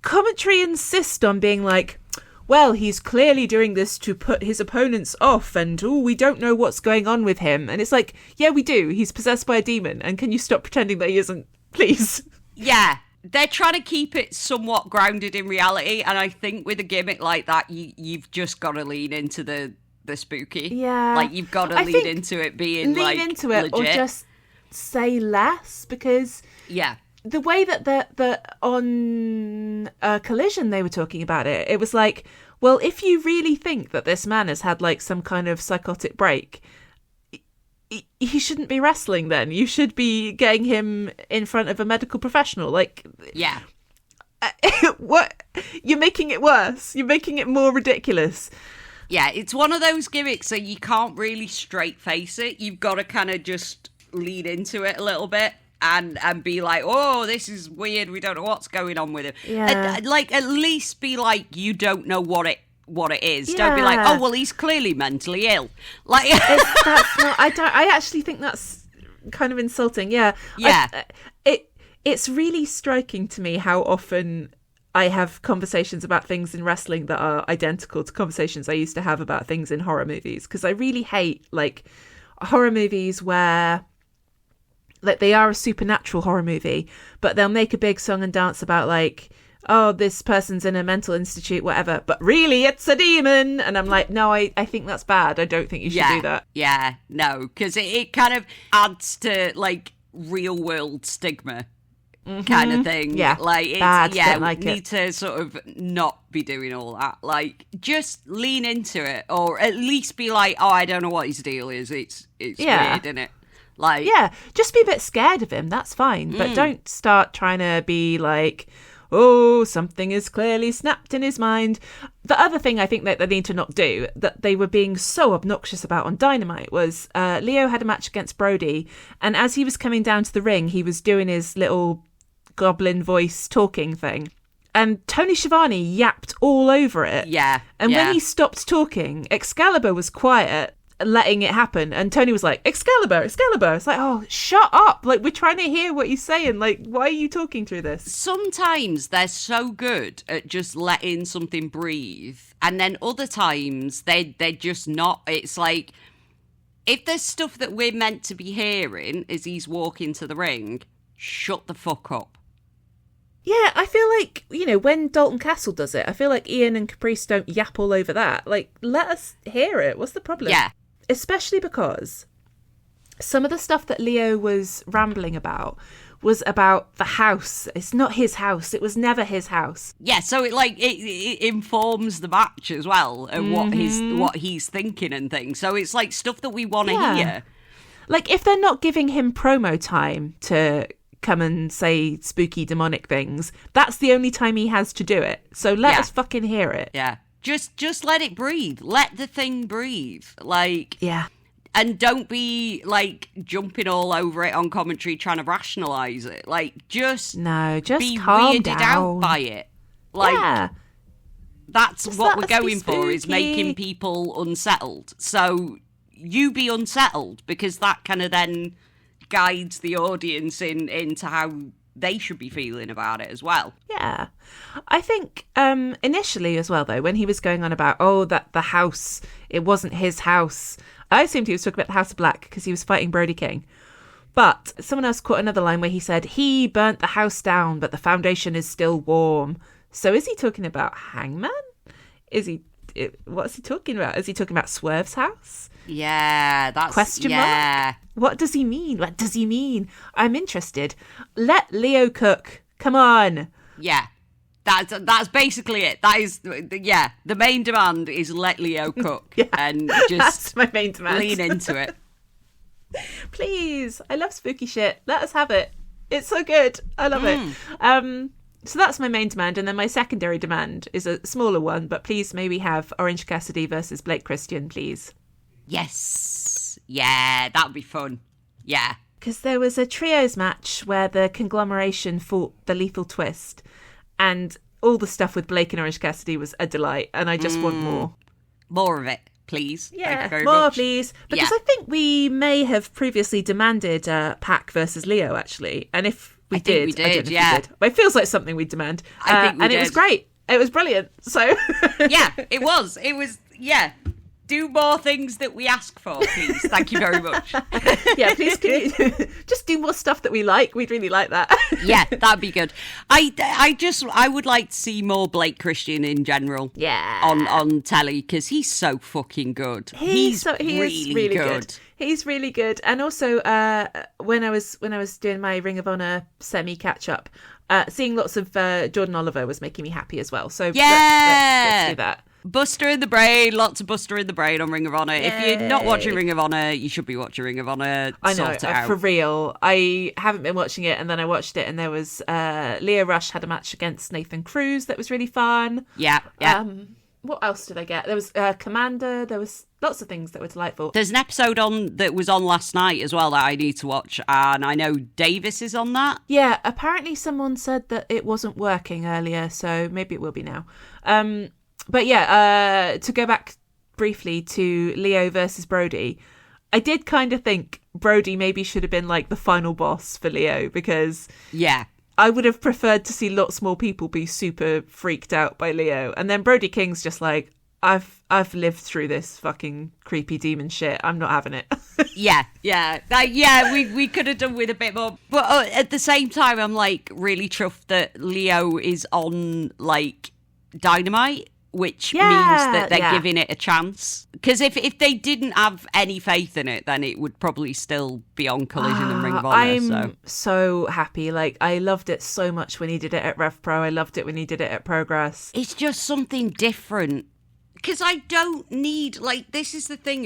Commentary insist on being like, well, he's clearly doing this to put his opponents off and, we don't know what's going on with him. And it's like, yeah, we do. He's possessed by a demon. And can you stop pretending that he isn't, please? Yeah. They're trying to keep it somewhat grounded in reality. And I think with a gimmick like that, you've just got to lean into the spooky. Yeah. Like, you've got to lean into it being lean into it, legit. Or just say less, because... Yeah. The way that the on Collision they were talking about it, it was like, well, if you really think that this man has had like some kind of psychotic break, he shouldn't be wrestling then. You should be getting him in front of a medical professional. Like, yeah. What? You're making it worse. You're making it more ridiculous. Yeah, it's one of those gimmicks that you can't really straight face it. You've got to kind of just lean into it a little bit. And be like, oh, this is weird. We don't know what's going on with him. Yeah. Like, at least be like, you don't know what it is. Yeah. Don't be like, oh, well, he's clearly mentally ill. Like, that's not. I actually think that's kind of insulting. Yeah. Yeah. It's really striking to me how often I have conversations about things in wrestling that are identical to conversations I used to have about things in horror movies, because I really hate like horror movies where. Like, they are a supernatural horror movie, but they'll make a big song and dance about like, oh, this person's in a mental institute, whatever, but really it's a demon. And I'm like, no, I think that's bad. I don't think you should do that. Yeah, no, because it kind of adds to like real world stigma kind of thing. Yeah, like it's bad. Don't like we need to sort of not be doing all that. Like, just lean into it, or at least be like, oh, I don't know what his deal is. It's weird, isn't it? Like, yeah, just be a bit scared of him. That's fine. But don't start trying to be like, oh, something is clearly snapped in his mind. The other thing I think that they need to not do, that they were being so obnoxious about on Dynamite, was Lio had a match against Brody. And as he was coming down to the ring, he was doing his little goblin voice talking thing. And Tony Schiavone yapped all over it. Yeah. And when he stopped talking, Excalibur was quiet, letting it happen, and Tony was like, Excalibur. It's like, oh, shut up, like, we're trying to hear what you're saying, like, why are you talking through this? Sometimes they're so good at just letting something breathe, and then other times they're just not. It's like, if there's stuff that we're meant to be hearing as he's walking to the ring, shut the fuck up. Yeah, I feel like, when Dalton Castle does it, I feel like Ian and Caprice don't yap all over that. Like, let us hear it. What's the problem? Yeah. Especially because some of the stuff that Lio was rambling about was about the house. It's not his house. It was never his house. Yeah, so it informs the match as well, and what he's thinking and things. So it's like stuff that we want to hear. Like, if they're not giving him promo time to come and say spooky demonic things, that's the only time he has to do it. So let us fucking hear it. Yeah. Just let it breathe. Let the thing breathe. Like, yeah. And don't be like jumping all over it on commentary trying to rationalize it. Like, just be calm weirded down. out by it. Like, that's just what we're going for, is making people unsettled. So you be unsettled, because that kind of then guides the audience into how they should be feeling about it as well. Yeah. I think initially as well, though, when he was going on about, that the house, it wasn't his house, I assumed he was talking about the House of Black because he was fighting Brody King. But someone else caught another line where he said, he burnt the house down, but the foundation is still warm. So is he talking about Hangman? What's he talking about? Is he talking about Swerve's house? Yeah, that's... Question mark? What does he mean? I'm interested. Let Lio cook. Come on. Yeah. That's basically it. That is, yeah, the main demand is let Lio cook. Yeah, and just that's my main demand. Lean into it. Please. I love spooky shit. Let us have it. It's so good. I love it. So that's my main demand. And then my secondary demand is a smaller one, but please may we have Orange Cassidy versus Blake Christian, please. Yes. Yeah, that would be fun. Yeah. Because there was a trios match where the conglomeration fought the Lethal Twist, and all the stuff with Blake and Orange Cassidy was a delight, and I just want more. More of it, please. Yeah, thank you very more, much. Please. Because I think we may have previously demanded Pac versus Leo, actually. And if we did, I don't know if we did. But it feels like something we'd demand. I think we did. It was great. It was brilliant. So yeah, it was. Yeah. Do more things that we ask for, please. Thank you very much. Yeah, please can you just do more stuff that we like? We'd really like that. Yeah, that'd be good. I would like to see more Blake Christian in general. Yeah. On telly, because he's so fucking good. He is really good. He's really good. And also, when I was doing my Ring of Honor semi catch up, seeing lots of Jordan Oliver was making me happy as well. So let's do that. Buster in the Brain, lots of Buster in the Brain on Ring of Honor. Yay. If you're not watching Ring of Honor, you should be watching Ring of Honor. I know, for real. I haven't been watching it, and then I watched it, and there was Lio Rush had a match against Nathan Cruz that was really fun. Yeah. What else did I get? There was Commander. There was lots of things that were delightful. There's an episode that was on last night as well that I need to watch, and I know Davis is on that. Yeah, apparently someone said that it wasn't working earlier, so maybe it will be now. But yeah, to go back briefly to Lio versus Brody, I did kind of think Brody maybe should have been like the final boss for Lio, because I would have preferred to see lots more people be super freaked out by Lio. And then Brody King's just like, I've lived through this fucking creepy demon shit. I'm not having it. We could have done with a bit more. But at the same time, I'm like really chuffed that Lio is on like Dynamite, which means that they're giving it a chance. Because if they didn't have any faith in it, then it would probably still be on Collision and Ring of Honor. I'm so happy. Like, I loved it so much when he did it at Rev Pro. I loved it when he did it at Progress. It's just something different. Because I don't need, like, this is the thing.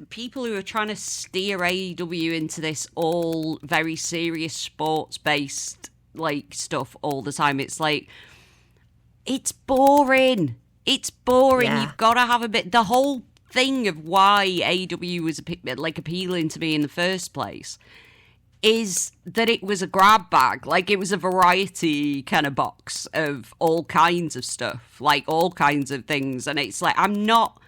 People who are trying to steer AEW into this all very serious sports-based, like, stuff all the time. It's like, it's boring. It's boring. Yeah. You've got to have a bit. The whole thing of why AEW was like appealing to me in the first place is that it was a grab bag. Like, it was a variety kind of box of all kinds of stuff, like all kinds of things. And it's like, I'm not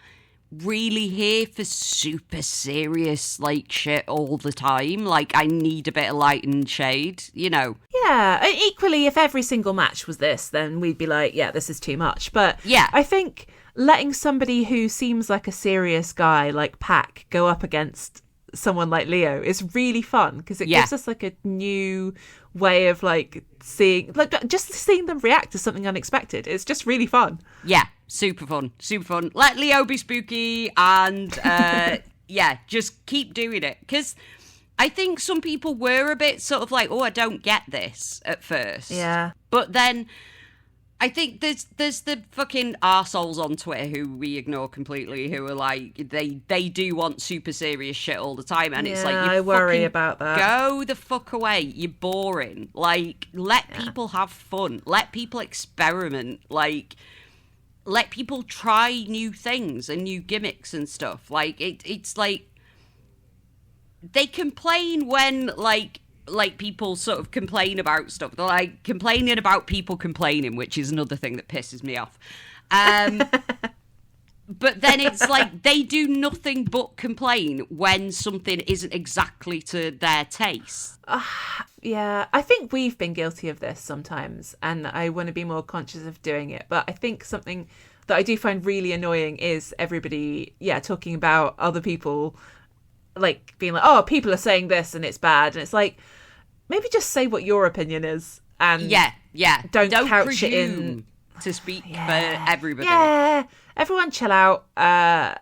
really here for super serious like shit all the time. Like, I need a bit of light and shade, you know. Yeah, equally, if every single match was this, then we'd be like, yeah, this is too much. But yeah, I think letting somebody who seems like a serious guy like Pac go up against someone like Lio is really fun, because it gives us like a new way of like seeing them react to something unexpected. It's just really fun. Yeah, super fun. Let Lio be spooky, and just keep doing it, because I think some people were a bit sort of like, oh, I don't get this at first. Yeah. But then I think there's the fucking arseholes on Twitter who we ignore completely, who are like, they do want super serious shit all the time. And it's like, I worry about that. Go the fuck away. You're boring. Like, let people have fun. Let people experiment. Like, let people try new things and new gimmicks and stuff. Like, it's like, they complain when, like people sort of complain about stuff. They're like complaining about people complaining, which is another thing that pisses me off. But then it's like they do nothing but complain when something isn't exactly to their taste. I think we've been guilty of this sometimes, and I want to be more conscious of doing it. But I think something that I do find really annoying is everybody, talking about other people, like being like, oh, people are saying this and it's bad. And it's like, maybe just say what your opinion is. And don't couch it in to speak for everybody. Yeah, everyone chill out. I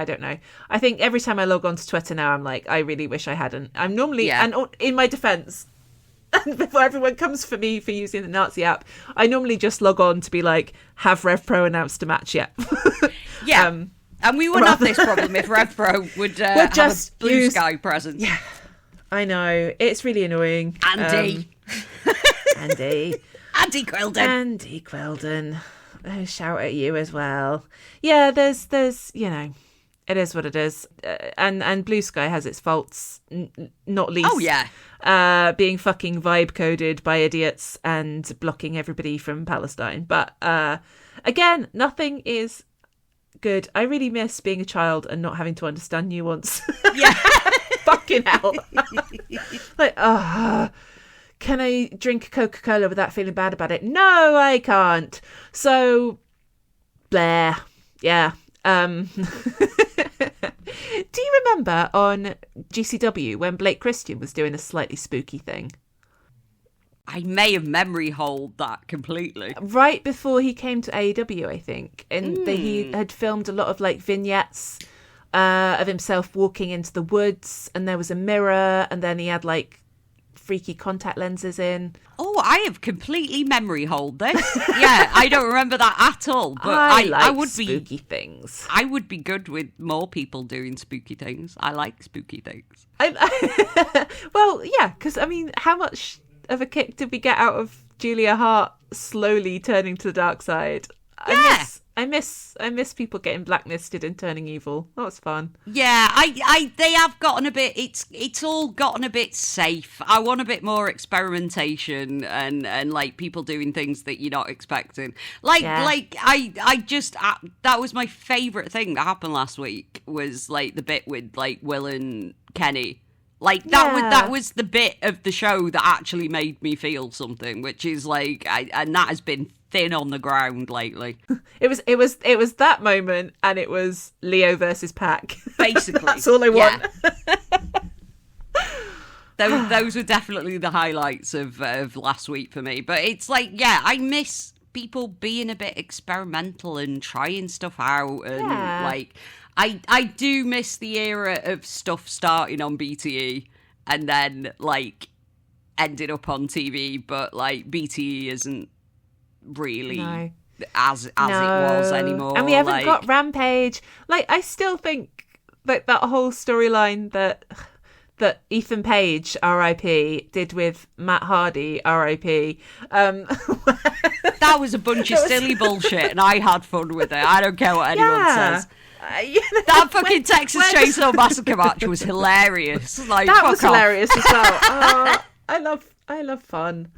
don't know. I think every time I log on to Twitter now, I'm like, I really wish I hadn't. I'm normally, and in my defense, before everyone comes for me for using the Nazi app, I normally just log on to be like, have RevPro announced a match yet? And we wouldn't have this problem if RevPro would have just a Blue Sky presence. Yeah, I know. It's really annoying. Andy Quilden. Andy Quilden. Oh, shout at you as well. Yeah, there's it is what it is. And Blue Sky has its faults, not least. Oh, yeah. Being fucking vibe coded by idiots and blocking everybody from Palestine. But again, nothing is good. I really miss being a child and not having to understand nuance. Yeah. Fucking hell. Like, can I drink Coca-Cola without feeling bad about it? No, I can't. So, Blair. Yeah. Do you remember on GCW when Blake Christian was doing a slightly spooky thing? I may have memory holed that completely. Right before he came to AEW, I think. And he had filmed a lot of like vignettes of himself walking into the woods, and there was a mirror, and then he had like freaky contact lenses in. Oh, I have completely memory holed this. Yeah, I don't remember that at all. But I would be spooky things. I would be good with more people doing spooky things. I like spooky things. Well, yeah, because I mean, how much of a kick did we get out of Julia Hart slowly turning to the dark side? Yeah. I miss people getting blacklisted and turning evil. That was fun. Yeah, they have gotten a bit. It's all gotten a bit safe. I want a bit more experimentation and like people doing things that you're not expecting. I just that was my favourite thing that happened last week was like the bit with like Will and Kenny. Like that was the bit of the show that actually made me feel something, which is like, and that has been thin on the ground lately. It was that moment, and it was Lio versus Pac. Basically, that's all I want. Yeah. Those were definitely the highlights of last week for me. But it's like, I miss people being a bit experimental and trying stuff out, and like. I do miss the era of stuff starting on BTE and then, like, ended up on TV, but, like, BTE isn't really as it was anymore. And we haven't got Rampage. Like, I still think that whole storyline that Ethan Page, R.I.P., did with Matt Hardy, R.I.P., that was a bunch of silly bullshit, and I had fun with it. I don't care what anyone says. That fucking Texas Chainsaw Massacre match was hilarious. Like, that was hilarious as well. I love fun.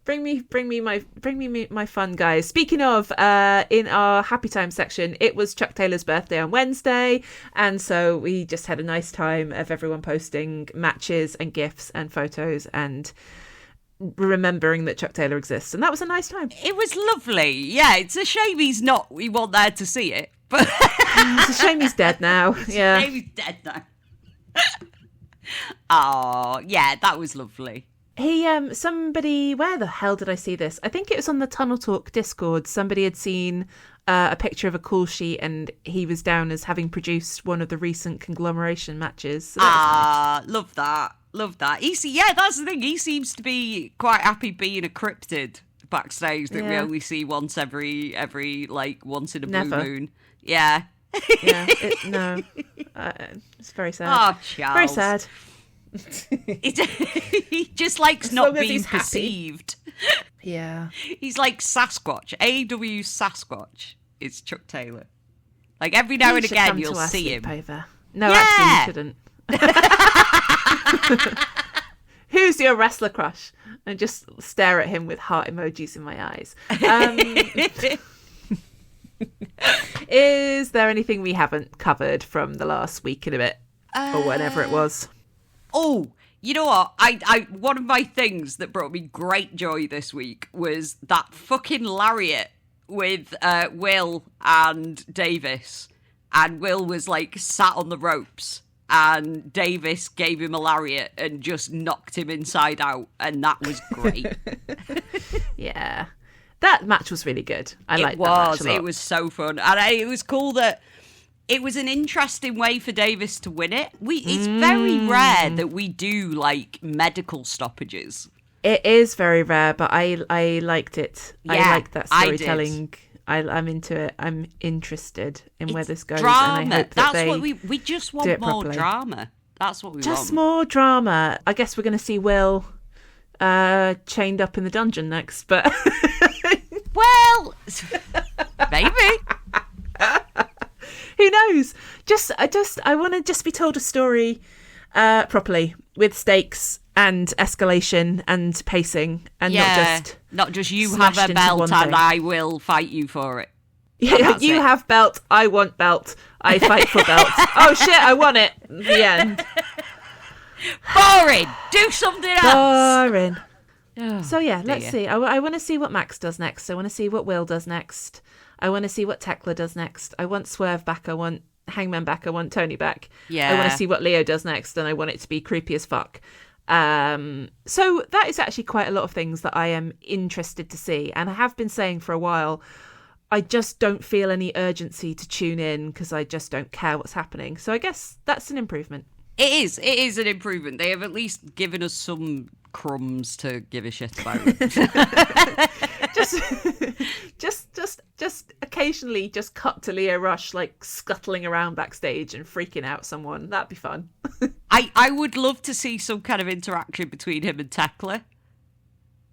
Bring me my fun, guys. Speaking of, in our happy time section, it was Chuck Taylor's birthday on Wednesday, and so we just had a nice time of everyone posting matches and gifs and photos and remembering that Chuck Taylor exists, and that was a nice time. It was lovely. Yeah, it's a shame we weren't there to see it. But it's a shame he's dead now. Yeah. It's a shame he's dead now. Oh, yeah, that was lovely. He, somebody, where the hell did I see this? I think it was on the Tunnel Talk Discord. Somebody had seen a picture of a call sheet, and he was down as having produced one of the recent conglomeration matches. So nice. Love that. Love that. That's the thing. He seems to be quite happy being a cryptid backstage that we only see once every like once in a blue moon. Yeah. Yeah. No. It's very sad. Oh, Charles. Very sad. He just likes not being perceived. Yeah. He's like Sasquatch. AEW Sasquatch is Chuck Taylor. Like every now and again you'll see him. Over. No, actually you shouldn't. Who's your wrestler crush? And just stare at him with heart emojis in my eyes. Is there anything we haven't covered from the last week and a bit? Or whenever it was? Oh, You know what? I one of my things that brought me great joy this week was that fucking lariat with Will and Davis. And Will was like sat on the ropes and Davis gave him a lariat and just knocked him inside out. And that was great. Yeah. That match was really good. I liked that match a lot. It was so fun. And it was cool that it was an interesting way for Davis to win it. It's very rare that we do like medical stoppages. It is very rare, but I liked it. Yeah, I liked that storytelling. I'm into it. I'm interested in where this goes. Drama. And I hope that's what we just want more drama. That's what we want. Just more drama. I guess we're going to see Will chained up in the dungeon next, but well, maybe. Who knows? I want to just be told a story properly with stakes and escalation and pacing, and not just you have a belt and I will fight you for it. Yeah, you have belt, I want belt, I fight for belt. Oh shit, I won it. The end. Boring. Do something else. Boring. So yeah, let's see. I want to see what Max does next. I want to see what Will does next. I want to see what Thekla does next. I want Swerve back. I want Hangman back. I want Tony back. Yeah. I want to see what Lio does next, and I want it to be creepy as fuck. So that is actually quite a lot of things that I am interested to see, and I have been saying for a while, I just don't feel any urgency to tune in because I just don't care what's happening. So I guess that's an improvement. It is an improvement. They have at least given us some crumbs to give a shit about. just occasionally just cut to Lio Rush like scuttling around backstage and freaking out someone. That'd be fun. I would love to see some kind of interaction between him and Thekla.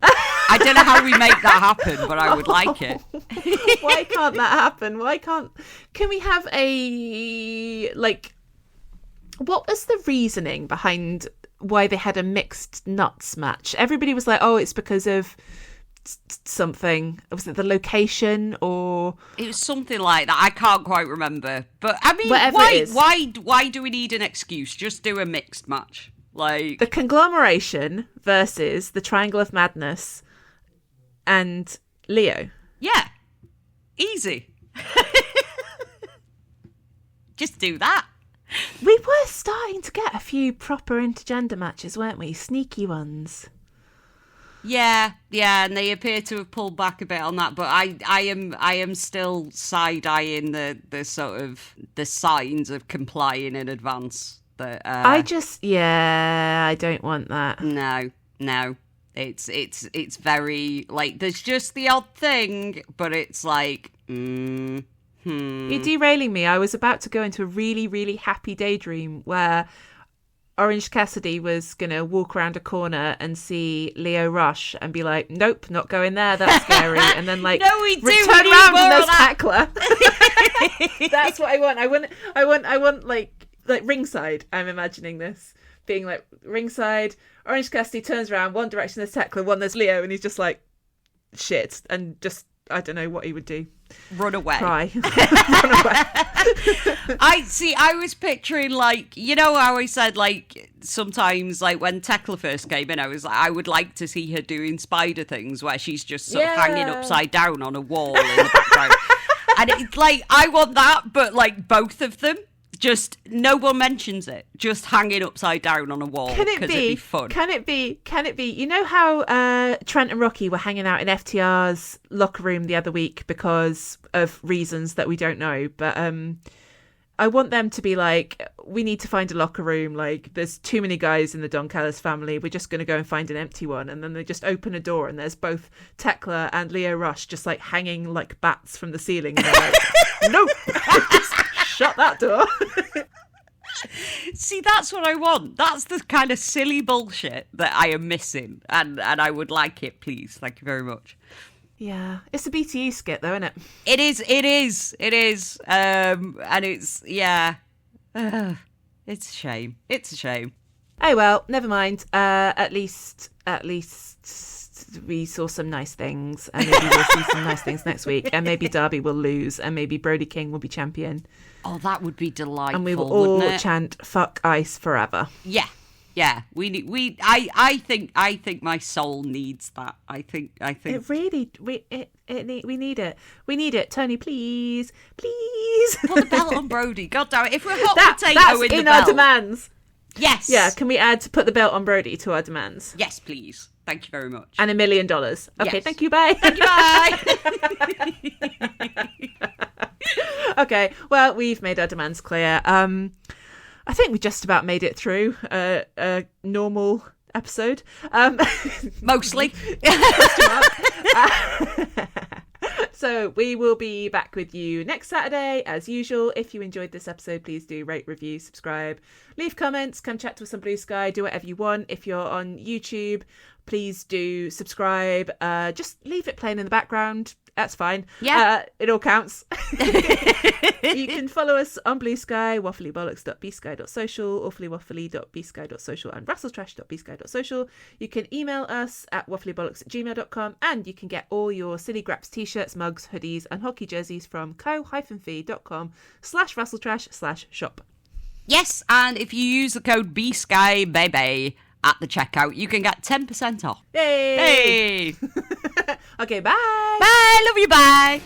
I don't know how we make that happen, but I would like it. Why can't that happen? Can we have a what was the reasoning behind why they had a mixed nuts match? Everybody was like, oh, it's because of something. Was it the location or? It was something like that. I can't quite remember. But I mean, why do we need an excuse? Just do a mixed match. Like the conglomeration versus the Triangle of Madness and Lio. Yeah. Easy. Just do that. We were starting to get a few proper intergender matches, weren't we? Sneaky ones. Yeah, and they appear to have pulled back a bit on that, but I am still side-eyeing the sort of the signs of complying in advance. That I don't want that. No. It's very like there's just the odd thing, but it's like You're derailing me. I was about to go into a really, really happy daydream where Orange Cassidy was going to walk around a corner and see Lio Rush and be like, nope, not going there. That's scary. And then like return around and there's Thekla. That's what I want. I want like ringside. I'm imagining this being like ringside. Orange Cassidy turns around, one direction there's Thekla, one there's Lio, and he's just like, shit. And just, I don't know what he would do. Run away. Cry. Run away. I was picturing like, you know how I said like sometimes like when Thekla first came in, I was like, I would like to see her doing spider things where she's just sort of hanging upside down on a wall in the background. And it's like, I want that, but like both of them. Just no one mentions it. Just hanging upside down on a wall because it'd be fun. Can it be? You know how Trent and Rocky were hanging out in FTR's locker room the other week because of reasons that we don't know. But I want them to be like, we need to find a locker room. Like, there's too many guys in the Don Callis family. We're just going to go and find an empty one. And then they just open a door and there's both Thekla and Lio Rush just like hanging like bats from the ceiling. And they're like, nope. Just shut that door. See, that's what I want. That's the kind of silly bullshit that I am missing. And I would like it, please. Thank you very much. Yeah. It's a BTE skit, though, isn't it? It is. And it's, yeah. It's a shame. Oh, well, never mind. At least we saw some nice things. And maybe we'll see some nice things next week. And maybe Darby will lose. And maybe Brody King will be champion. Oh, that would be delightful. And we will all chant "fuck ice" forever. Yeah, Yeah, I think my soul needs that. I think it really we need it. We need it. Tony, please put the belt on Brody. God damn it! If we're hot potato that's in in the our belt, demands. yes. Yeah. Can we add to put the belt on Brody to our demands? Yes, please. Thank you very much. And $1 million. Okay. Yes. Thank you. Bye. Thank you. Bye. Okay. Well, we've made our demands clear. I think we just about made it through a normal episode. Mostly. So we will be back with you next Saturday, as usual. If you enjoyed this episode, please do rate, review, subscribe, leave comments, come chat to us on Blue Sky, do whatever you want. If you're on YouTube, please do subscribe. Just leave it playing in the background. That's fine. Yeah. It all counts. You can follow us on Blue Sky, wafflybollox.bsky.social, awfullywaffly.bsky.social, and russelltrash.bsky.social. You can email us at wafflybollox@gmail.com, and you can get all your Silly Graps t-shirts, mugs, hoodies, and hockey jerseys from co-fi.com/russelltrash/shop. Yes, and if you use the code BSkyBaby at the checkout, you can get 10% off. Yay! Hey! Okay, bye! Bye! Love you, bye!